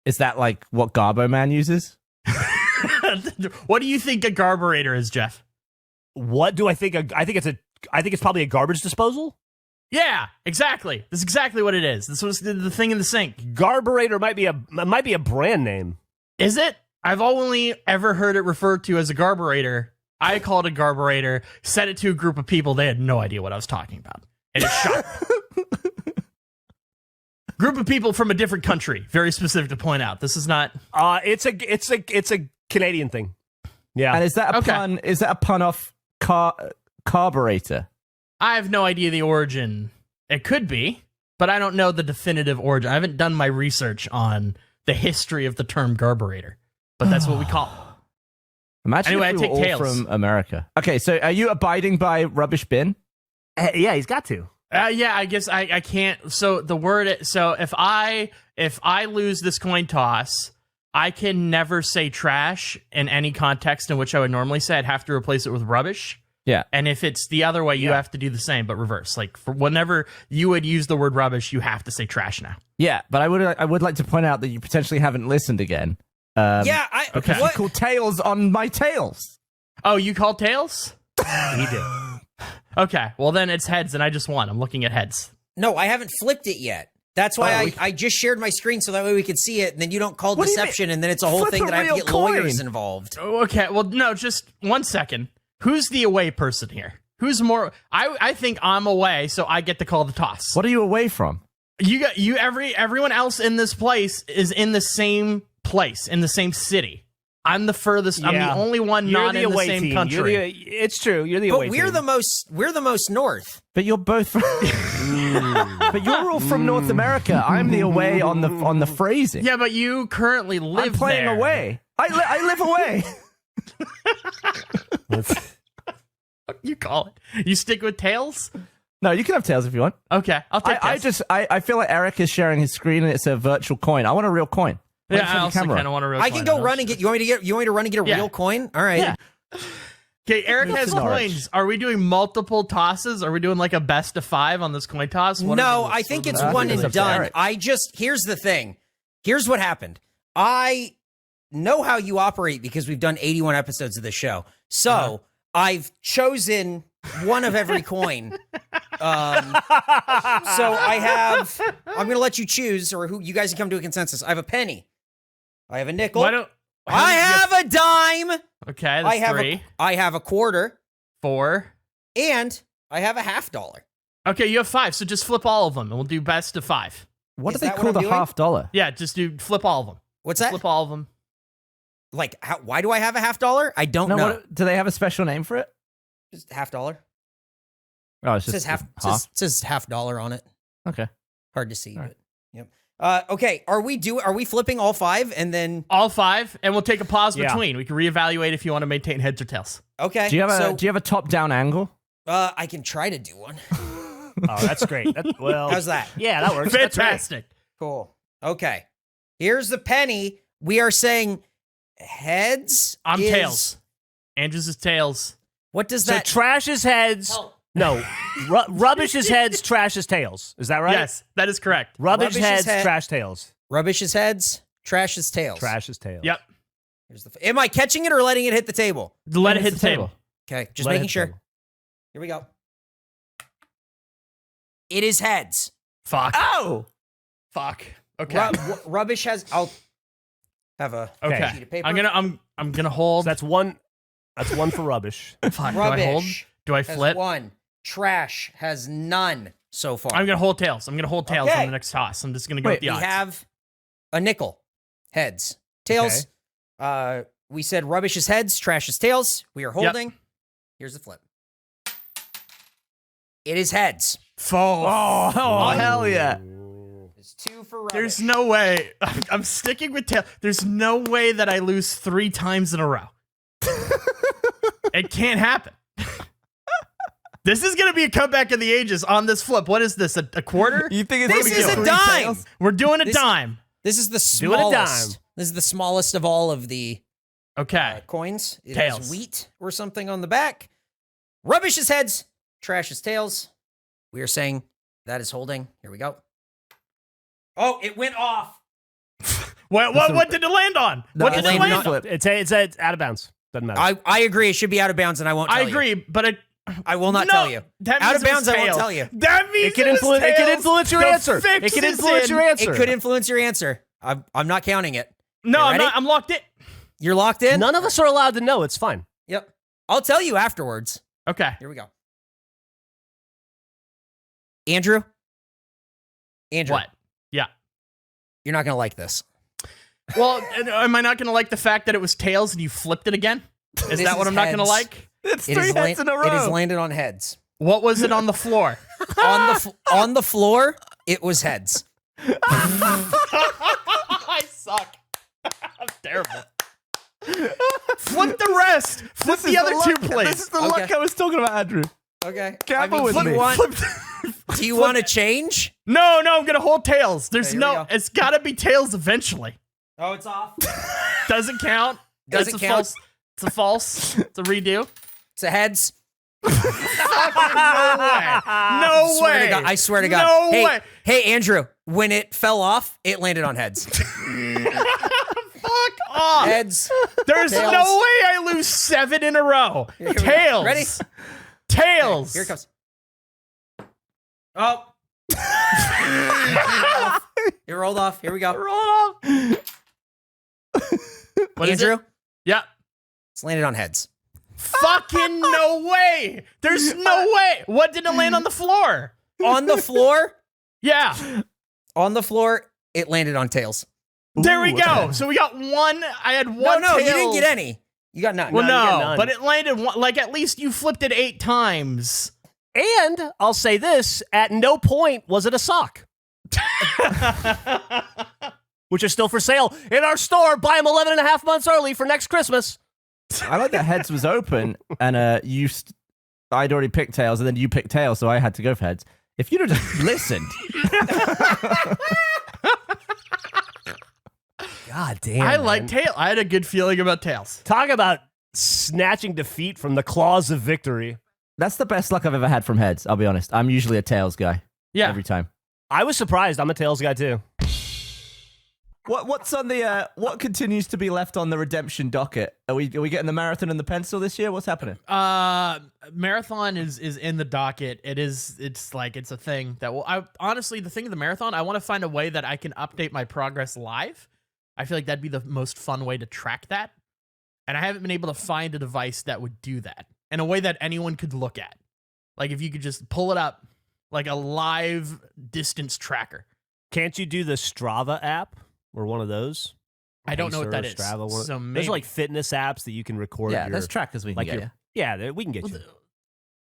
Is that like what Garbo Man uses? What do you think a garburator is, Jeff? What do I think? I think it's probably a garbage disposal. Yeah, exactly. That's exactly what it is. This was the thing in the sink. Garburator might be a brand name. Is it? I've only ever heard it referred to as a garburator. I called it a garburator, said it to a group of people. They had no idea what I was talking about. And it shocked me. Group of people from a different country. Very specific to point out. This is not... It's a Canadian thing. Yeah. And is that a Okay. pun? Is that a pun off carburetor? I have no idea the origin. It could be, but I don't know the definitive origin. I haven't done my research on the history of the term garburator, but that's what we call it. Imagine Anyway, if we I take were all tails. from America. Okay, so are you abiding by rubbish bin? Yeah, he's got to. Yeah, I guess I can't. So the word. So if I lose this coin toss, I can never say trash in any context in which I would normally say. I'd have to replace it with rubbish. Yeah. And if it's the other way, you have to do the same, but reverse. Like for whenever you would use the word rubbish, you have to say trash now. Yeah, but I would like to point out that you potentially haven't listened again. Yeah, Okay. You what? call tails on my tails. Oh, you called tails? He did. Okay, well then it's heads, and I just won. I'm looking at heads. No, I haven't flipped it yet. That's why I just shared my screen so that way we could see it, and then you don't call What do you deception, and then it's a whole Flip thing a that I have to real get lawyers coin. involved. Oh, okay, well no, just 1 second. Who's the away person here? Who's more? I think I'm away, so I get to call the toss. What are you away from? Everyone else in this place is in the same place, in the same city. I'm the furthest. I'm the only one You're not the in the away same team. country. It's true. You're the But away we're team. the most north. But you're both from But you're all from North America. I'm the away on the phrasing. Yeah, but you currently live I'm playing there. away. I live away. You call it. You stick with tails? No, you can have tails if you want. Okay, I'll take tails. I feel like Eric is sharing his screen and it's a virtual coin. I want a real coin. Wait Yeah, for I the also camera. kind of want a real I coin. can go run and get. You want me to run and get a Yeah. real coin? All right. Yeah. Okay, Eric has Norwich. coins. Are we doing multiple tosses? Are we doing like a best of 5 on this coin toss? What No, are the- I think what are it's the- one it's and up to done. Eric. Here's the thing. Here's what happened. I know how you operate because we've done 81 episodes of the show. So I've chosen one of every coin. So I'm going to let you choose, or who you guys can come to a consensus. I have a penny. I have a nickel. Why don't I have a dime. Okay, that's I have 3, I have a quarter, 4. and I have a $50. Okay, you have 5, so just flip all of them, and we'll do best of 5. What Is do they that what call I'm the doing? $50? Yeah, just do flip all of them. What's that? Flip all of them. Like, why do I have a $50? I don't No, know. what, do they have a special name for it? Just $50. Oh, it's It just says says $50 on it. Okay. Hard to see, All right. but yep. Okay, are we flipping all 5 and then All 5, and we'll take a pause Yeah. between. We can reevaluate if you want to maintain heads or tails. okay? Do you have so, a top-down angle? I can try to do one. Oh, that's great. Well, How's that? Yeah, that works. That's great. Fantastic. Cool. Okay. Here's the penny. We are saying heads. I'm is- tails. Andrews is tails. What does So that? trash is heads. No, rubbish is heads. Trash is tails. Is that right? Yes, that is correct. Rubbish, Rubbish is heads. head- Trash tails. Rubbish is heads. Trash is tails. Trash is tails. Yep. Here's the. Am I catching it or letting it hit the table? Let it hit the table. Okay, just Let it making hit sure. table. Here we go. It is heads. Fuck. Oh! Fuck. Okay. Rubbish has. I'll have a Okay. sheet of paper. I'm gonna hold. So that's one. That's one for rubbish. Fuck. Do I hold? Rubbish Do I has flip? 1. Trash has none so far. I'm gonna hold tails. I'm gonna hold tails Okay. on the next toss. I'm just gonna go Wait, with the we odds. have a nickel. Heads. Tails. We said rubbish is heads, trash is tails. We are holding. Here's the flip. It is heads. Oh, hell yeah. It's 2 for rubbish. There's no way. I'm sticking with tails. There's no way that I lose 3 times in a row. It can't happen. This is going to be a comeback of the ages on this flip. What is this? A quarter? You think it's This gonna be is a three dime. tails? We're doing a This- dime. This is the Doing a dime. smallest. This is the smallest of all of the Okay. coins. It Tails. has wheat or something on the back. Rubbish is heads, trash is tails. We are saying that is holding. Here we go. Oh, it went off. What did it land on? No, What it did it landed land on- on? flip. It's out of bounds. Doesn't matter. I agree. It should be out of bounds, and I won't tell I you. agree, but I will not no, tell you. That Out means of it was bounds, I won't tails. tell you. That means it can was influence. It can tails. influence your The answer. fix It can is influence in. your answer. It could influence your answer. I'm not counting it. No, You I'm ready? not. I'm locked in. You're locked in? None of us are allowed to know. It's fine. Yep. I'll tell you afterwards. Okay. Here we go. Andrew? What? Yeah. You're not going to like this. Well, am I not going to like the fact that it was tails and you flipped it again? Is This that what is I'm not going to heads. like? It's It 3 is, heads in a row. it is landed on heads. What was it on the floor? On the floor, it was heads. I suck. I'm terrible. Flip the rest. Flip This is the other two, luck. please. This is the Okay. luck I was talking about, Andrew. Okay. Gamble with do me. you want, Flip- do you want to change? No, I'm going to hold tails. There's Okay, here we no, go. it's got to be tails eventually. Oh, it's off. Doesn't count. Doesn't It's a count. false. It's a false. It's a redo. It's a heads. No way. I swear to God. No hey, way. Hey, Andrew, when it fell off, it landed on heads. Fuck off. Heads. There's Tails. no way I lose 7 in a row. Here we go. Tails. Ready? Tails. Here it comes. Oh. It rolled off. Here we go. Roll it off. What is Andrew, it? Yeah. it's landed on heads. Fucking no way. There's no way. What did it land on the floor? On the floor, Yeah. it landed on tails. There we Ooh, go. okay. So we got one. I had one. No, you tail. didn't get any. You got none. Well, No, you no, got none. but it landed one, like at least you flipped it 8 times. And I'll say this: at no point was it a sock, which is still for sale in our store. Buy them 11 and a half months early for next Christmas. I like that heads was open and I'd already picked tails and then you picked tails, so I had to go for heads. If you'd have just listened. God damn. I like man. tail. I had a good feeling about tails. Talk about snatching defeat from the claws of victory. That's the best luck I've ever had from heads, I'll be honest. I'm usually a tails guy. Yeah. Every time. I was surprised. I'm a tails guy too. What's on the what continues to be left on the redemption docket? Are we getting the marathon and the pencil this year? What's happening? Marathon is in the docket. It's a thing that honestly, the thing of the marathon, I want to find a way that I can update my progress live. I feel like that'd be the most fun way to track that. And I haven't been able to find a device that would do that in a way that anyone could look at. Like if you could just pull it up like a live distance tracker. Can't you do the Strava app or one of those? I don't know what that Pacer, is. Strava, one- So maybe. There's like fitness apps that you can record. Yeah, your, there's trackers we can like get. your, yeah, we can get you.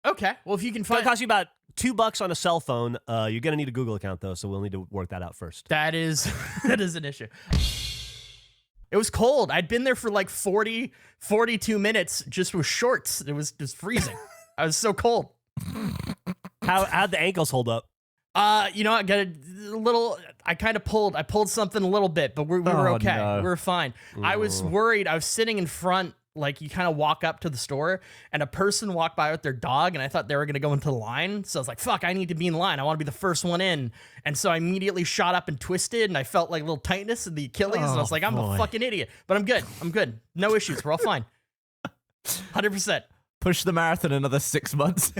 Okay. Well, if you can It's gonna find cost you about $2 on a cell phone. You're gonna need a Google account though, so we'll need to work that out first. that is an issue. It was cold. I'd been there for like 42 minutes just with shorts. It was just freezing. I was so cold. How'd the ankles hold up? I got a little. I pulled something a little bit, but we were Oh, okay. no. We were fine. I was worried. I was sitting in front, like you kind of walk up to the store, and a person walked by with their dog, and I thought they were gonna go into the line. So I was like, "Fuck! I need to be in line. I want to be the first one in." And so I immediately shot up and twisted, and I felt like a little tightness in the Achilles, and I was like, "I'm a fucking idiot," but I'm good. I'm good. No issues. We're all fine. 100%. Push the marathon another 6 months.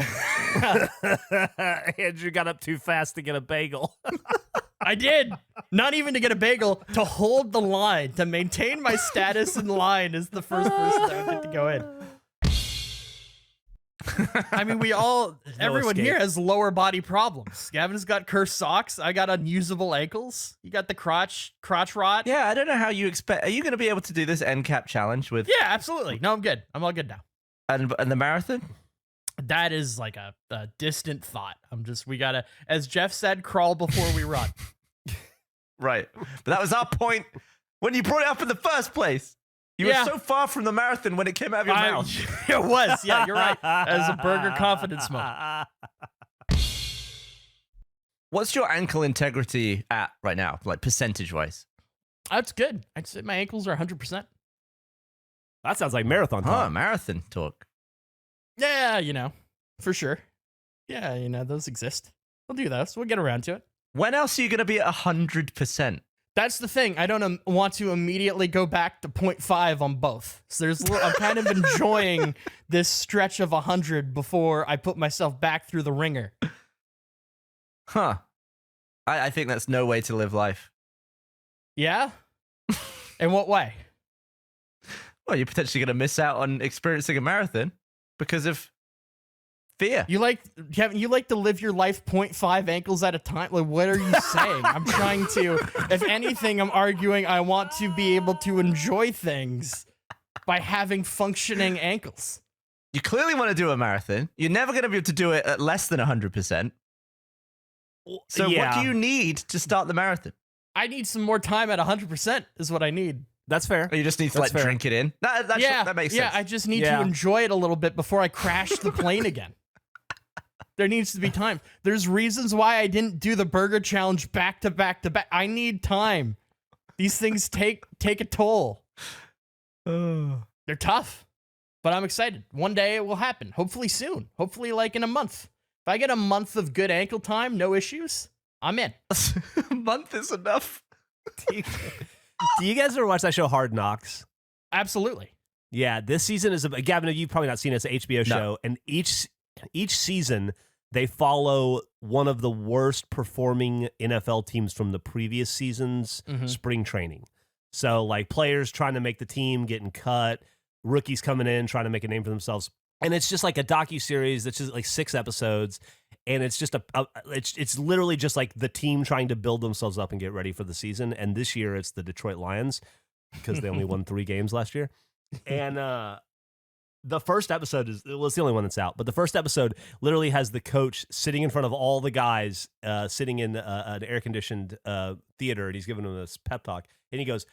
Andrew got up too fast to get a bagel. I did. Not even to get a bagel, to hold the line, to maintain my status in line as the first person that would get to go in. I mean, everyone escape. here has lower body problems. Gavin's got cursed socks. I got unusable ankles. You got the crotch rot. Yeah, I don't know how you expect. Are you going to be able to do this end cap challenge with Yeah, absolutely. No, I'm good. I'm all good now. and the marathon? That is like a distant thought. We gotta, as Jeff said, crawl before we run. Right. But that was our point when you brought it up in the first place. You Yeah. were so far from the marathon when it came out of your mouth. It was. Yeah, you're right. That is a burger confidence moment. What's your ankle integrity at right now, like percentage-wise? That's good. I'd say my ankles are 100%. That sounds like marathon Oh, time. marathon talk. Yeah, for sure. Yeah, those exist. We'll do those. We'll get around to it. When else are you going to be at 100%? That's the thing. I don't want to immediately go back to 0.5 on both. So I'm kind of enjoying this stretch of 100 before I put myself back through the ringer. Huh. I think that's no way to live life. Yeah? In what way? Well, you're potentially going to miss out on experiencing a marathon because of fear. You like to live your life 0.5 ankles at a time? Like, what are you saying? I'm trying to, if anything, I'm arguing I want to be able to enjoy things by having functioning ankles. You clearly want to do a marathon. You're never going to be able to do it at less than 100%. So yeah. what do you need to start the marathon? I need some more time at 100% is what I need. That's fair. Or you just need to That's fair. drink it in? That makes sense. Yeah, I just need Yeah. to enjoy it a little bit before I crash the plane again. There needs to be time. There's reasons why I didn't do the burger challenge back to back to back. I need time. These things take a toll. They're tough, but I'm excited. One day it will happen. Hopefully soon. Hopefully like in a month. If I get a month of good ankle time, no issues, I'm in. A month is enough. Do you guys ever watch that show Hard Knocks? Absolutely. Yeah, this season is Gavin, you've probably not seen it. It's an HBO show, and each season they follow one of the worst performing NFL teams from the previous season's spring training. So like players trying to make the team, getting cut, rookies coming in, trying to make a name for themselves. And it's just like a docuseries that's just like 6 episodes. And it's just it's literally just like the team trying to build themselves up and get ready for the season. And this year it's the Detroit Lions because they only won 3 games last year. And the first episode it's the only one that's out. But the first episode literally has the coach sitting in front of all the guys sitting in an air-conditioned theater. And he's giving them this pep talk. And he goes,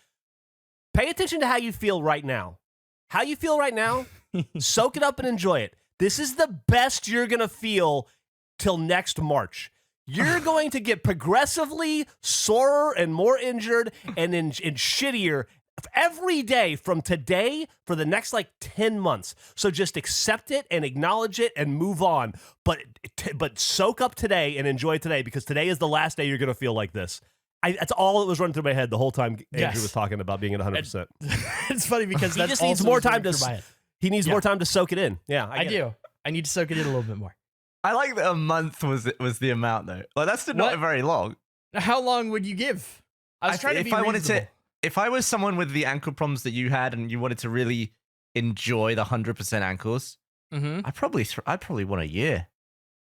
pay attention to how you feel right now. How you feel right now, soak it up and enjoy it. This is the best you're going to feel till next March. you're going to get progressively sorer and more injured and shittier every day from today for the next like 10 months. So just accept it and acknowledge it and move on. But soak up today and enjoy today, because today is the last day you're going to feel like this. That's all that was running through my head the whole time Andrew was talking about being at 100%. It's funny because he just needs more time to. He needs more time to soak it in. Yeah, I do. I need to soak it in a little bit more. I like that a month was the amount though. Like that's still not very long. How long would you give? I was trying to be reasonable. If I was someone with the ankle problems that you had and you wanted to really enjoy the 100% ankles, I'd probably want a year.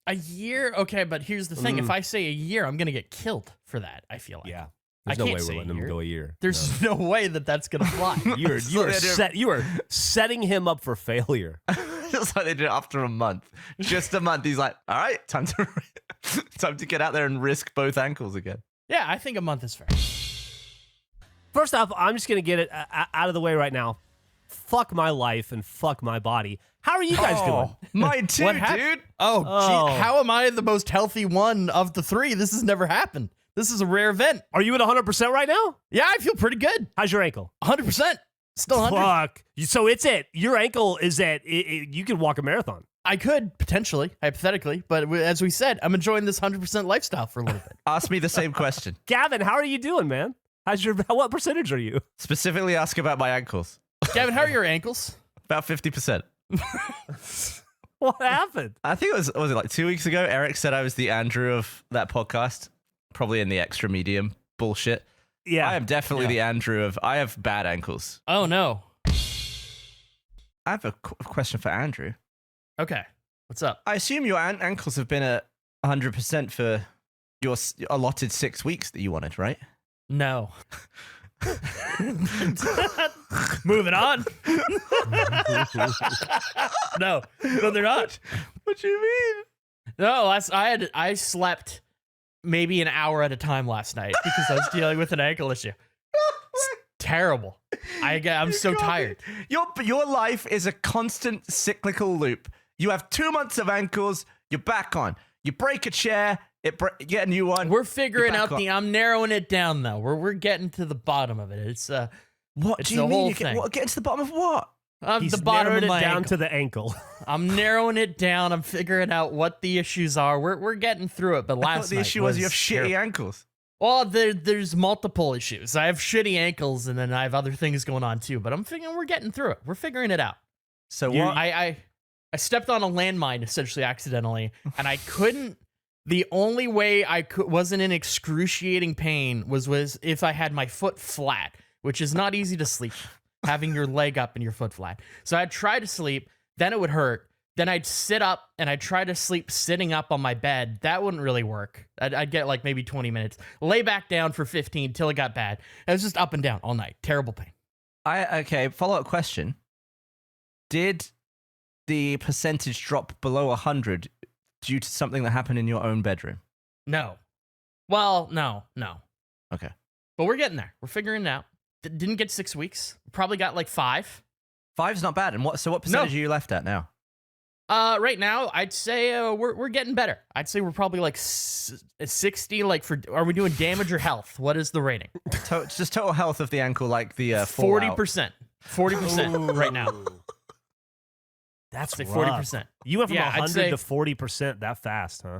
A year? Okay, but here's the thing. If I say a year, I'm going to get killed for that, I feel like. Yeah. There's no way we're letting him go a year. There's no way that's going to fly. You are setting him up for failure. It's like they did it after a month. Just a month. He's like, all right, time to get out there and risk both ankles again. Yeah, I think a month is fair. First off, I'm just going to get it out of the way right now. Fuck my life and fuck my body. How are you guys doing? Mine too, dude. Oh, gee, how am I the most healthy one of the three? This has never happened. This is a rare event. Are you at 100% right now? Yeah, I feel pretty good. How's your ankle? 100%. Still 100. Fuck. So it's it. Your ankle is at, you could walk a marathon. I could, potentially, hypothetically, but as we said, I'm enjoying this 100% lifestyle for a little bit. Ask me the same question. Gavin, how are you doing, man? What percentage are you? Specifically ask about my ankles. Gavin, how are your ankles? About 50%. What happened? I think was it like 2 weeks ago? Eric said I was the Andrew of that podcast, probably in the extra medium bullshit. Yeah. I am definitely the Andrew of, I have bad ankles. Oh, no. I have a question for Andrew. Okay. What's up? I assume your ankles have been at 100% for your allotted 6 weeks that you wanted, right? No. Moving on. No, they're not. What do you mean? No, I slept maybe an hour at a time last night because I was dealing with an ankle issue. It's terrible. I'm so tired. Your life is a constant cyclical loop. You have 2 months of ankles, you're back on. You break a chair, you get a new one. We're figuring out I'm narrowing it down though. We're getting to the bottom of it. It's what it's do you the mean? whole You thing. Getting to the bottom of what? He's the bottom of narrowed my it down ankle. to the ankle. I'm narrowing it down. I'm figuring out what the issues are. We're getting through it. But I thought last the night issue was you have shitty terrible. ankles. Well, there's multiple issues. I have shitty ankles, and then I have other things going on too. But I'm figuring we're getting through it. We're figuring it out. So what? I stepped on a landmine essentially accidentally, and I couldn't. The only way wasn't in excruciating pain was if I had my foot flat, which is not easy to sleep, having your leg up and your foot flat. So I'd try to sleep, then it would hurt. Then I'd sit up and I'd try to sleep sitting up on my bed. That wouldn't really work. I'd get like maybe 20 minutes. Lay back down for 15 till it got bad. It was just up and down all night. Terrible pain. Okay, follow-up question. Did the percentage drop below 100 due to something that happened in your own bedroom? No. Well, no. Okay. But we're getting there. We're figuring it out. Didn't get 6 weeks. Probably got like 5. 5's not bad. And what percentage are you left at now? Right now, I'd say we're getting better. I'd say we're probably like 60. Like are we doing damage or health? What is the rating? Just total health of the ankle, like the 40%. 40% right now. That's like rough. 40%. You went from Yeah, 100 to 40% that fast, huh?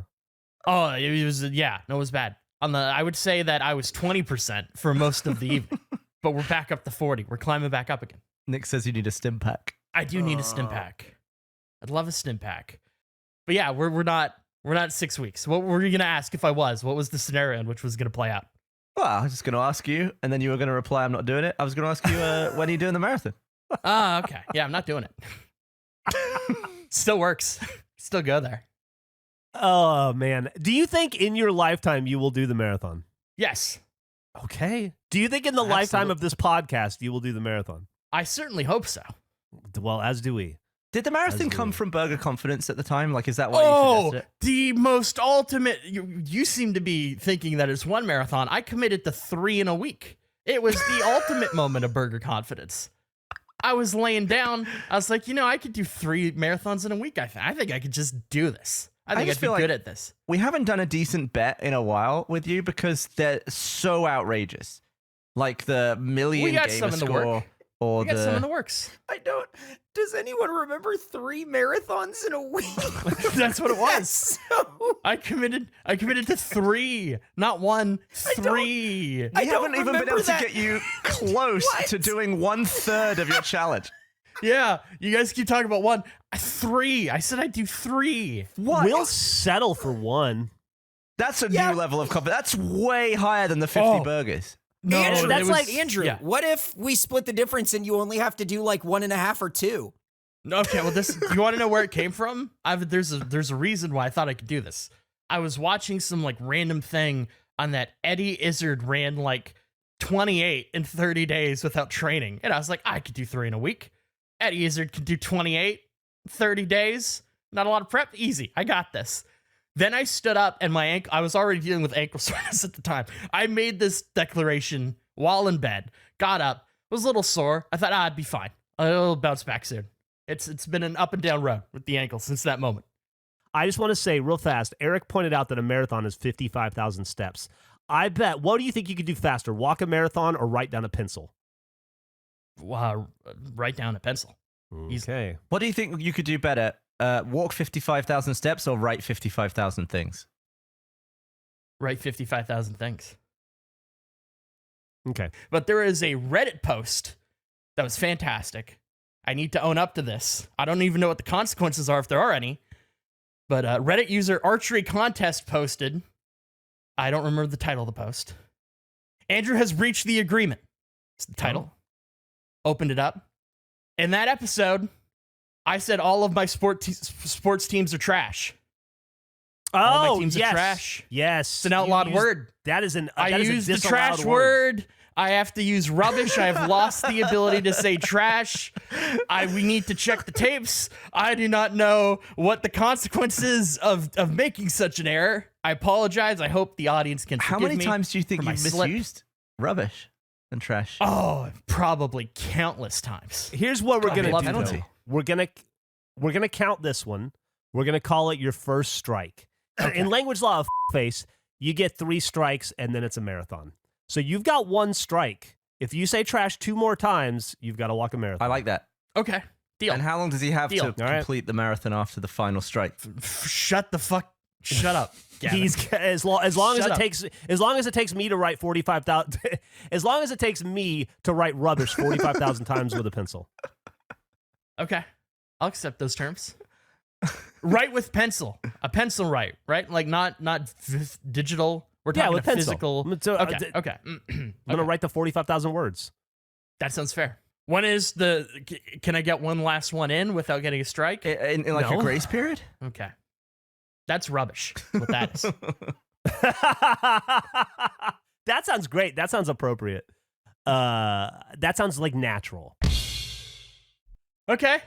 Oh, it was no, it was bad. I would say that I was 20% for most of the evening, but we're back up to 40. We're climbing back up again. Nick says you need a stim pack. I do need a stim pack. I'd love a stim pack. But yeah, we're not 6 weeks. What were you gonna ask if I was? What was the scenario in which was gonna play out? Well, I was just going to ask you, and then you were going to reply, I'm not doing it. I was going to ask you, when are you doing the marathon? Okay. Yeah, I'm not doing it. Still works. Still go there. Oh, man. Do you think in your lifetime you will do the marathon? Yes. Okay. Do you think in the lifetime of this podcast you will do the marathon? I certainly hope so. Well, as do we. Did the marathon come from Burger Confidence at the time? Like, is that why you suggested it? The most ultimate... You seem to be thinking that it's one marathon. I committed to 3 in a week. It was the ultimate moment of Burger Confidence. I was laying down. I was like, I could do 3 marathons in a week. I think I could just do this. I think I'd just be feel good like at this. we haven't done a decent bet in a while with you because they're so outrageous. Like the million We got gamer some in the score work. or We got some in the the works. I don't. Does anyone remember 3 marathons in a week? That's what it was. That's so. I committed to 3, not 1, 3. we don't haven't even been remember able that. to get you close What? to doing 1/3 of your challenge. Yeah, you guys keep talking about 1. 3. I said I'd do 3. What? We'll settle for 1. That's a Yeah. new level of confidence. That's way higher than the 50 burgers. No, Andrew, it that's was- like Andrew. yeah. What if we split the difference and you only have to do like 1.5 or 2? Okay, well, this. You want to know where it came from? There's a reason why I thought I could do this. I was watching some like random thing on that Eddie Izzard ran like 28 in 30 days without training, and I was like, I could do 3 in a week. Eddie Izzard could do 28, 30 days. Not a lot of prep. Easy. I got this. Then I stood up and my ankle, I was already dealing with ankle soreness at the time. I made this declaration while in bed, got up, was a little sore. I thought, I'd be fine. I'll bounce back soon. It's been an up and down road with the ankle since that moment. I just want to say real fast, Eric pointed out that a marathon is 55,000 steps. I bet, what do you think you could do faster, walk a marathon or write down a pencil? Write down a pencil. Okay. What do you think you could do better? Walk 55,000 steps or write 55,000 things? Write 55,000 things. Okay. But there is a Reddit post that was fantastic. I need to own up to this. I don't even know what the consequences are if there are any. But Reddit user Archery Contest posted. I don't remember the title of the post. Andrew has breached the agreement. It's the title. Opened it up. In that episode, I said all of my sports teams are trash. All my teams yes. are trash. Yes. It's an outlawed word. That is an I that is a used the disallowed trash word. I have to use rubbish. I have lost the ability to say trash. We need to check the tapes. I do not know what the consequences of making such an error. I apologize. I hope the audience can How forgive many me times do you think for my you've slip. misused rubbish and trash? Oh, probably countless times. Here's what we're God, gonna love do. penalty. Though. We're gonna count this one. We're gonna call it your first strike. In language law of face, you get 3 strikes and then it's a marathon. So you've got 1 strike. If you say trash 2 more times, you've got to walk a marathon. I like that. Okay, deal. And how long does he have Deal. to All right. complete the marathon after the final strike? Shut up. Gavin. He's as long as Shut it up. takes me to write 45,000 as long as it takes me to write rubbish 45,000 times with a pencil. Okay, I'll accept those terms. Write with pencil. A pencil write, right? Like not digital. We're Yeah, talking with a pencil. physical. So, Okay. I'm gonna write the 45,000 words. That sounds fair. When is the? Can I get one last one in without getting a strike? In like No. a grace period? Okay, that's rubbish. What that is. That sounds great. That sounds appropriate. That sounds like natural. Okay,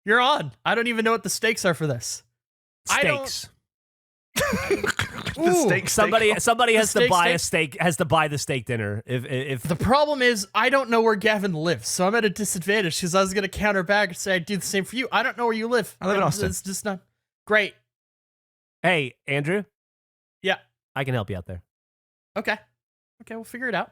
you're on. I don't even know what the stakes are for this. I don't- Steaks. The steak Somebody has to steak buy a steak. Has to buy the steak dinner. If The problem is I don't know where Gavin lives, so I'm at a disadvantage because I was going to counter back and say I'd do the same for you. I don't know where you live. I live in Austin. It's just not great. hey Andrew, Yeah. I can help you out there. Okay, we'll figure it out.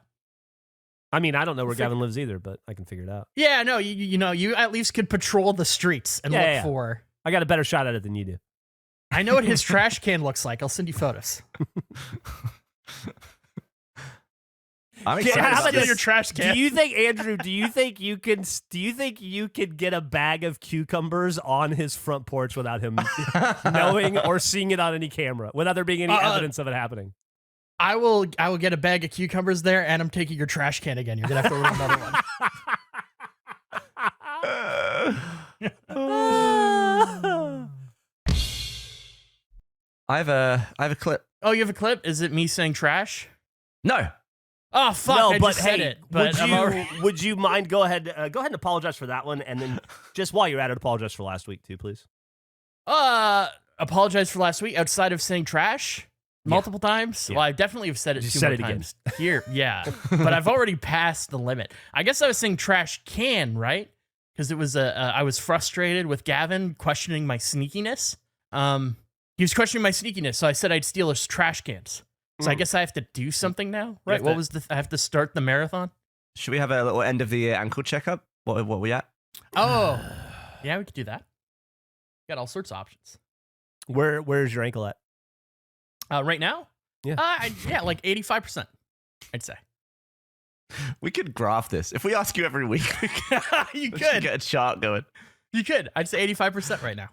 I mean, I don't know where Gavin lives either, but I can figure it out. Yeah, no, you know, you at least could patrol the streets and Yeah. look for. I got a better shot at it than you do. I know what his trash can looks like. I'll send you photos. I'm Okay, excited how about about this. your trash can? Do you think Andrew? Do you think you could get a bag of cucumbers on his front porch without him knowing or seeing it on any camera, without there being any evidence of it happening? I will get a bag of cucumbers there, and I'm taking your trash can again. You're gonna have to order another one. I have a clip. Oh, you have a clip? Is it me saying trash? No. Oh fuck! No, I but just said hey, it. But would you mind go ahead and apologize for that one, and then just while you're at it, apologize for last week too, please. Apologize for last week outside of saying trash multiple times. Yeah. Well, I definitely have said it Just two said more it again. times here. Yeah, but I've already passed the limit. I guess I was saying trash can, right? Because it was I was frustrated with Gavin questioning my sneakiness. He was questioning my sneakiness, so I said I'd steal his trash cans. So I guess I have to do something now, right? I have to start the marathon? Should we have a little end of the year ankle checkup? What we at? Oh, yeah, we could do that. Got all sorts of options. Where's your ankle at? Right now? Yeah. Like 85%, I'd say. We could graph this. If we ask you every week, You we should could. get a chart going. You could. I'd say 85% right now.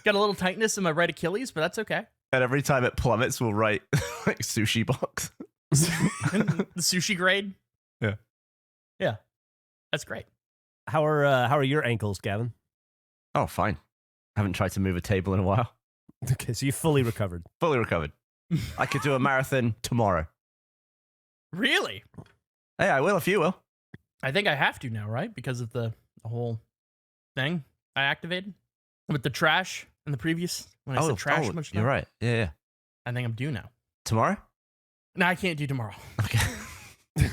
Got a little tightness in my right Achilles, but that's okay. And every time it plummets, we'll write like sushi box. The sushi grade? Yeah. Yeah. That's great. How are your ankles, Gavin? Oh, fine. Haven't tried to move a table in a while. Okay, so you fully recovered. Fully recovered. I could do a marathon tomorrow. Really? Hey, I will if you will. I think I have to now, right? Because of the whole thing I activated with the trash in the previous, when I said trash much you're right. Yeah. I think I'm due now. Tomorrow? No, I can't do tomorrow. Okay. I'm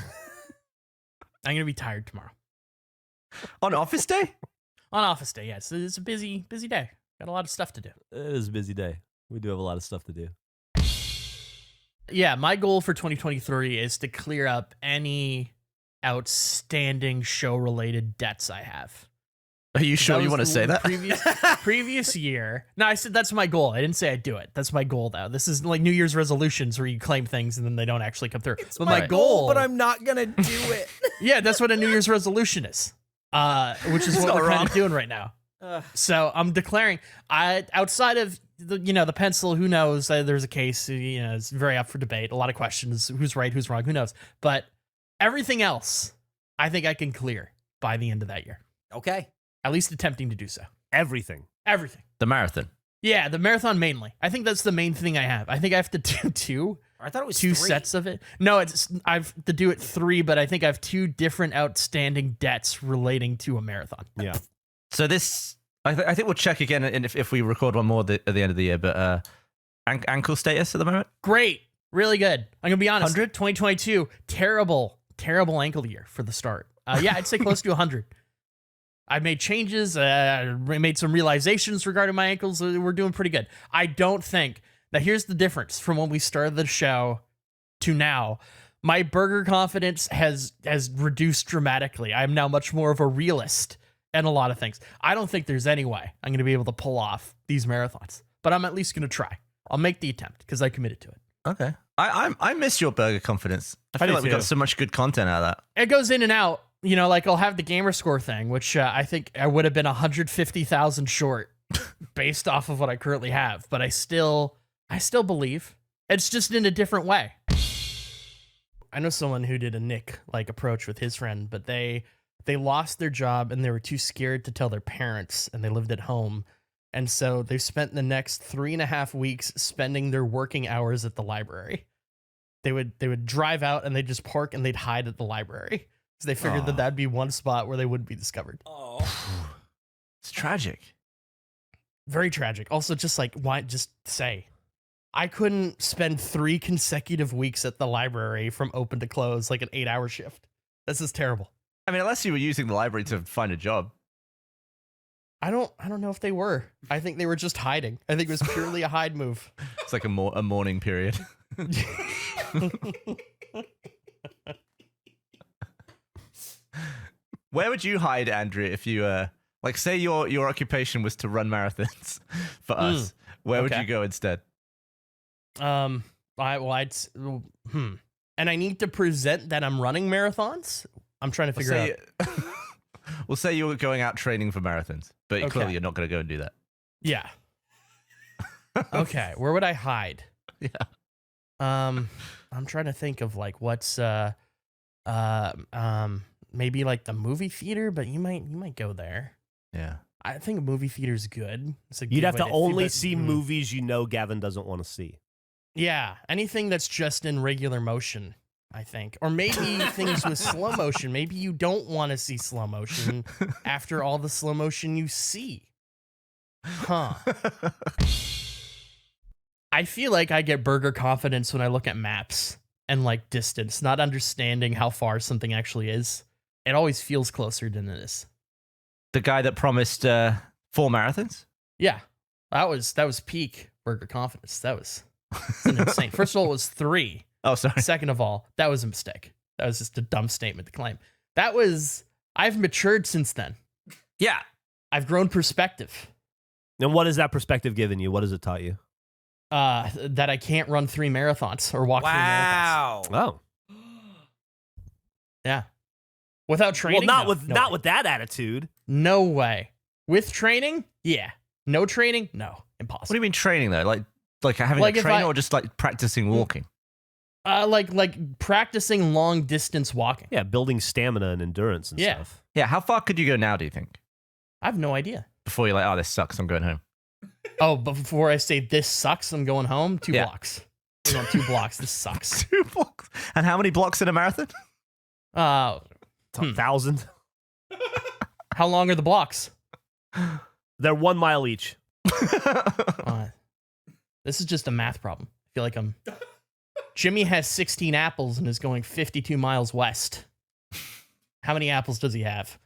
going to be tired tomorrow. On office day? On office day, yes. It's a busy day. Got a lot of stuff to do. It is a busy day. We do have a lot of stuff to do. Yeah, my goal for 2023 is to clear up any outstanding show-related debts I have. Are you sure you want to say that? Previous year. No, I said that's my goal. I didn't say I'd do it. That's my goal, though. This is like New Year's resolutions where you claim things and then they don't actually come through. But my goal, but I'm not gonna do it. yeah, that's what a New Year's resolution is. Which is what we're kind of doing right now. So I'm declaring, outside of the pencil, who knows? There's a case, it's very up for debate. A lot of questions. Who's right? Who's wrong? Who knows? But everything else, I think I can clear by the end of that year. Okay. At least attempting to do so. Everything. The marathon. Yeah, the marathon mainly. I think that's the main thing I have. I think I have to do two. I thought it was two 3. sets of it. No, I have to do it 3, but I think I have 2 different outstanding debts relating to a marathon. Yeah. So this, I think we'll check again if we record one more at the end of the year. But ankle status at the moment? Great, really good. I'm gonna be honest. 100? 2022, terrible ankle year for the start. Yeah, I'd say close to 100. I made changes, made some realizations regarding my ankles. We're doing pretty good. I don't think that here's the difference from when we started the show to now. My burger confidence has reduced dramatically. I'm now much more of a realist in a lot of things. I don't think there's any way I'm going to be able to pull off these marathons, but I'm at least going to try. I'll make the attempt because I committed to it. Okay. I miss your burger confidence. I feel like we got so much good content out of that. It goes in and out. Like I'll have the gamer score thing, which I think I would have been 150,000 short based off of what I currently have, but I still believe. It's just in a different way. I know someone who did a Nick approach with his friend, but they lost their job and they were too scared to tell their parents, and they lived at home. And so they spent the next 3.5 weeks spending their working hours at the library. They would drive out and they'd just park and they'd hide at the library. So they figured that that'd be one spot where they wouldn't be discovered. Oh. It's tragic. Very tragic. Also, why just say, I couldn't spend 3 consecutive weeks at the library from open to close, like an 8-hour shift. This is terrible. I mean, unless you were using the library to find a job. I don't know if they were. I think they were just hiding. I think it was purely a hide move. It's like a mourning period. Where would you hide, Andrew, if you say your occupation was to run marathons for us? Where would you go instead? And I need to present that I'm running marathons. I'm trying to figure out. We'll say you're going out training for marathons, but clearly you're not going to go and do that. Yeah. Okay, where would I hide? Yeah. I'm trying to think of what's maybe the movie theater, but you might go there. Yeah. I think a movie theater's good. You'd have to only see movies Gavin doesn't want to see. Yeah, anything that's just in regular motion, I think. Or maybe things with slow motion. Maybe you don't want to see slow motion after all the slow motion you see. Huh. I feel like I get burger confidence when I look at maps and distance, not understanding how far something actually is. It always feels closer than it is. The guy that promised 4 marathons? Yeah. That was peak burger confidence. That was insane. First of all, it was 3. Oh, sorry. Second of all, that was a mistake. That was just a dumb statement to claim. I've matured since then. Yeah. I've grown perspective. And what has that perspective given you? What has it taught you? That I can't run 3 marathons or walk 3 marathons. Wow. Oh. Yeah. Without training? Well, No way. with that attitude. No way. With training? Yeah. No training? No. What Impossible. do you mean training though? Like having Like a if trainer I- or just like practicing walking? Like practicing long distance walking. Yeah, building stamina and endurance and Yeah. stuff. Yeah. How far could you go now, do you think? I have no idea. Before you're like, oh, this sucks, I'm going home. Oh, but before I say this sucks, I'm going home. 2 Yeah. blocks. I'm on 2 blocks. This sucks. 2 blocks. And how many blocks in a marathon? Hmm. 1,000. How long are the blocks? They're 1 mile each. This is just a math problem. I feel like Jimmy has 16 apples and is going 52 miles west. How many apples does he have?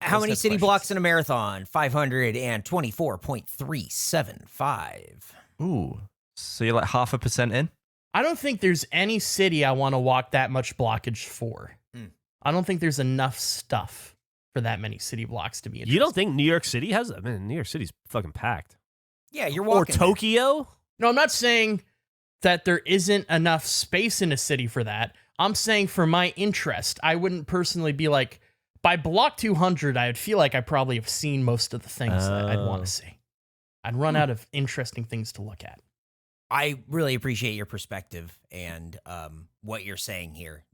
How Let's many have city questions. blocks in a marathon? 524.375. Ooh. So you're like 0.5% in? I don't think there's any city I want to walk that much blockage for. Hmm. I don't think there's enough stuff for that many city blocks to be interesting. You don't think New York City has that? Man, New York City's fucking packed. Yeah, you're Or walking. Tokyo? No, I'm not saying that there isn't enough space in a city for that. I'm saying for my interest, I wouldn't personally be like, by block 200, I'd feel like I probably have seen most of the things that I'd want Oh. to see. I'd run out of interesting things to look at. I really appreciate your perspective and what you're saying here.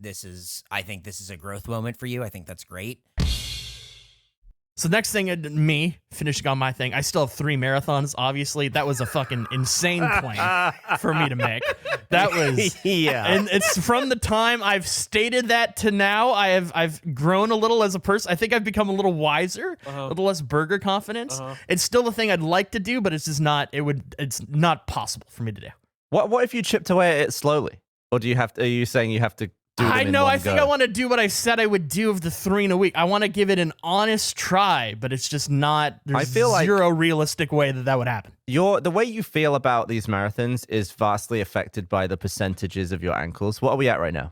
I think this is a growth moment for you. I think that's great. So next thing, me finishing on my thing. I still have 3 marathons. Obviously, that was a fucking insane claim for me to make. That was Yeah. and it's from the time I've stated that to now. I've grown a little as a person. I think I've become a little wiser, a little less burger confidence. It's still the thing I'd like to do, but it's just not. It's not possible for me to do. What if you chipped away at it slowly? Or do you have to, are you saying you have to do them I in know. one I think go? I want to do what I said I would do of the 3 in a week. I want to give it an honest try, but it's just not. There's I feel like- zero realistic way that would happen. The way you feel about these marathons is vastly affected by the percentages of your ankles. What are we at right now?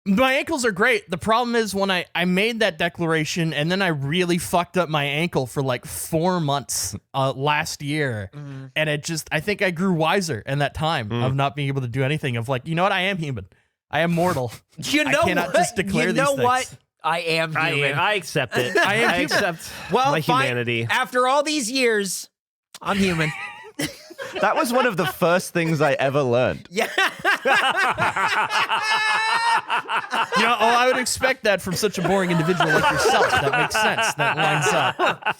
My ankles are great. The problem is when I made that declaration and then I really fucked up my ankle for like 4 months last year. And I think I grew wiser in that time of not being able to do anything, of like, you know what? I am human. I am mortal. You I know cannot what? just declare you these know things. what? I am human. I accept it. I am human. accept well, my fine. humanity. After all these years, I'm human. That was one of the first things I ever learned. Yeah. You know, I would expect that from such a boring individual like yourself. That makes sense. That lines up.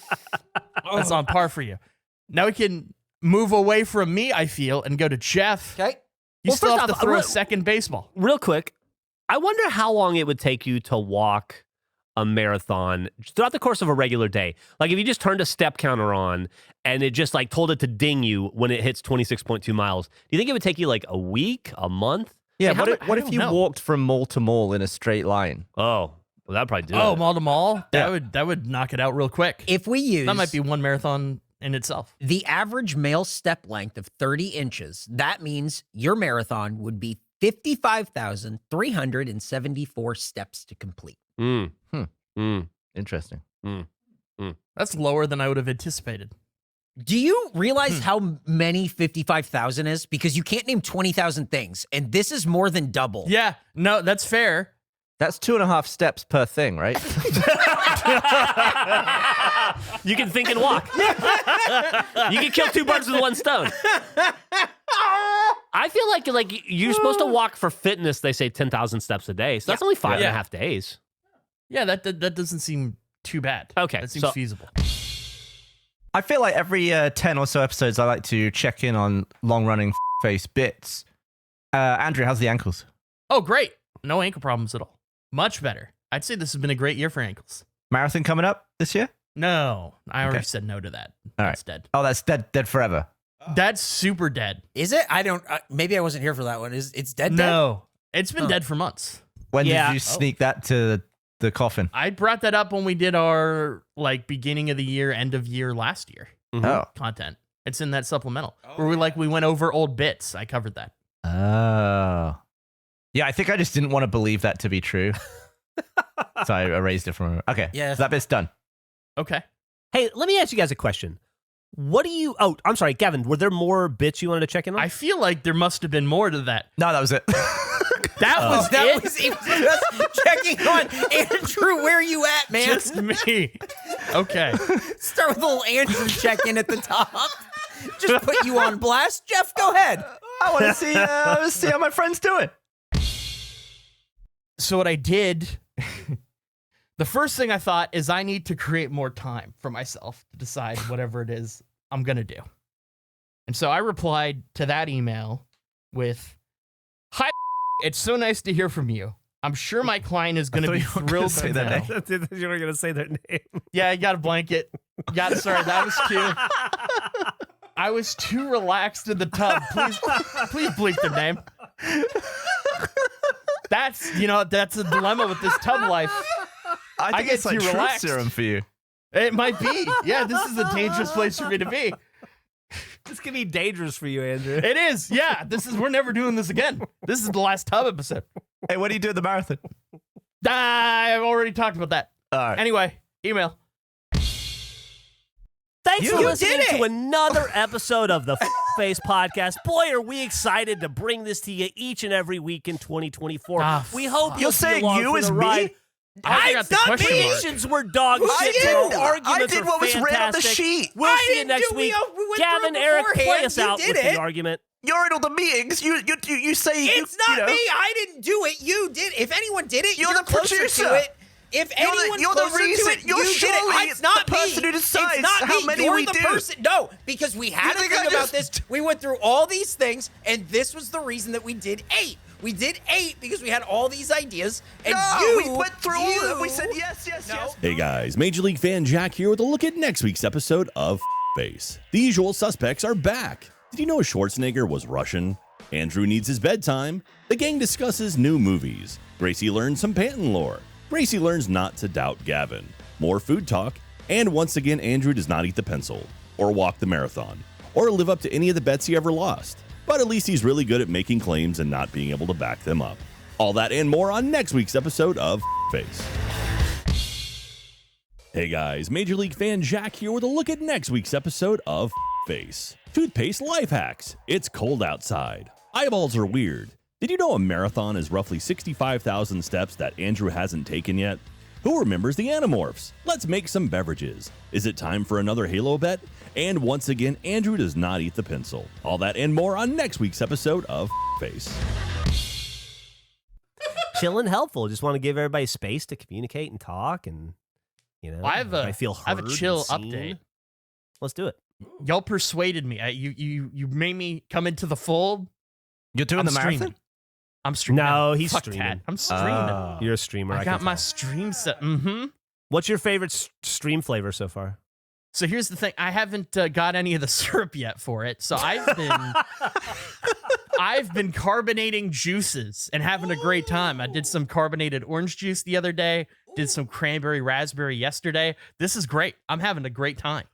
That's on par for you. Now we can move away from me, I feel, and go to Jeff. Okay. You Well, still first have to off, throw a real- second baseball. Real quick, I wonder how long it would take you to walk a marathon throughout the course of a regular day. Like if you just turned a step counter on and it just like told it to ding you when it hits 26.2 miles. Do you think it would take you like a week, a month? Yeah, Like, how what mu- I if don't you know. walked from mall to mall in a straight line? Oh, well, that'd probably do Oh, it. mall to mall. Yeah. That would knock it out real quick. If we use That might be one marathon in itself. the average male step length of 30 inches, that means your marathon would be 55,374 steps to complete. Mm. Hmm. Mm. Interesting. That's lower than I would have anticipated. Do you realize how many 55,000 is? Because you can't name 20,000 things, and this is more than double. Yeah, no, that's fair. That's 2.5 steps per thing, right? You can think and walk. You can kill 2 birds with 1 stone. I feel like you're supposed to walk for fitness. They say 10,000 steps a day, so that's only 5.5 days. Yeah, that doesn't seem too bad. Okay, That seems so- feasible. I feel like every 10 or so episodes, I like to check in on long-running face bits. Andrew, how's the ankles? Oh, great. No ankle problems at all. Much better. I'd say this has been a great year for ankles. Marathon coming up this year? No, I already Okay. said no to that. All That's dead. Oh, that's dead forever. That's super dead. Is it? I don't. Maybe I wasn't here for that one. It's dead. No, it's been Huh. dead for months. When Yeah. did you sneak that to the coffin? I brought that up when we did our like beginning of the year, end of year last year Mhm. Oh, content. It's in that supplemental where we went over old bits. I covered that. Oh. Yeah, I think I just didn't want to believe that to be true. So I erased it from. Okay. Yeah. So that bit's done. Okay. Hey, let me ask you guys a question. What do you... Oh, I'm sorry, Gavin. Were there more bits you wanted to check in on? I feel like there must have been more to that. No, that was it. That was it? He was just checking on Andrew. Where you at, man? Just me. Okay. Start with a little Andrew check-in at the top. Just put you on blast. Jeff, go ahead. I want to see how my friend's doing. So what I did, the first thing I thought is I need to create more time for myself to decide whatever it is I'm going to do. And so I replied to that email with, "Hi, it's so nice to hear from you. I'm sure my client is going to be thrilled to know." You were going to say their name. Yeah, you got a blanket. Sorry, that was cute. I was too relaxed in the tub. Please bleep their name. That's a dilemma with this tub life. I think get it's like too truth relaxed. serum for you. It might be. Yeah, this is a dangerous place for me to be. This could be dangerous for you, Andrew. It is. Yeah, we're never doing this again. This is the last tub episode. Hey, what do you do at the marathon? I've already talked about that. All right. Anyway, email. Thanks for You listening did it! to another episode of the Face Podcast. Boy, are we excited to bring this to you each and every week in 2024. Ah, We hope You're you'll saying be along you for is the me? ride. I forgot the not question me. mark. Questions were dog I shit. didn't. Your I arguments did were what was written on the fantastic. sheet. We'll see you next week. We went Gavin, through Eric, play beforehand. us You out did with it. the argument. You're in all the meetings. You say It's you not know. me. I didn't do it. You did. If anyone did it, You're you're the closer producer. to it. If anyone's you're the closer reason- to it, you're you did surely it. It's not the person me. who decides it's not how me. many you're we the do. person. No, because we had You to think think I about just- this. We went through all these things, and this was the reason that we did 8. We did 8 because we had all these ideas, and we went through all of them. We said yes. Hey guys, Major League fan Jack here with a look at next week's episode of Face. The usual suspects are back. Did you know Schwarzenegger was Russian? Andrew needs his bedtime. The gang discusses new movies. Gracie learns some Panton lore. Gracie learns not to doubt Gavin. More food talk. And once again, Andrew does not eat the pencil, or walk the marathon, or live up to any of the bets he ever lost. But at least he's really good at making claims and not being able to back them up. All that and more on next week's episode of Face. Hey guys, Major League fan Jack here with a look at next week's episode of Face. Toothpaste life hacks. It's cold outside. Eyeballs are weird. Did you know a marathon is roughly 65,000 steps that Andrew hasn't taken yet? Who remembers the Animorphs? Let's make some beverages. Is it time for another Halo bet? And once again, Andrew does not eat the pencil. All that and more on next week's episode of Face. Chill and helpful. Just want to give everybody space to communicate and talk, and I feel heard. I have a chill and seen. update. Let's do it. Y'all persuaded me. You made me come into the fold. You're doing I'm the marathon? streaming. I'm streaming. No, he's Fuck streaming. that. I'm streaming. You're a streamer. I can got my tell. stream set. Mm-hmm. What's your favorite stream flavor so far? So here's the thing. I haven't got any of the syrup yet for it. So I've been carbonating juices and having a great time. I did some carbonated orange juice the other day. Did some cranberry raspberry yesterday. This is great. I'm having a great time.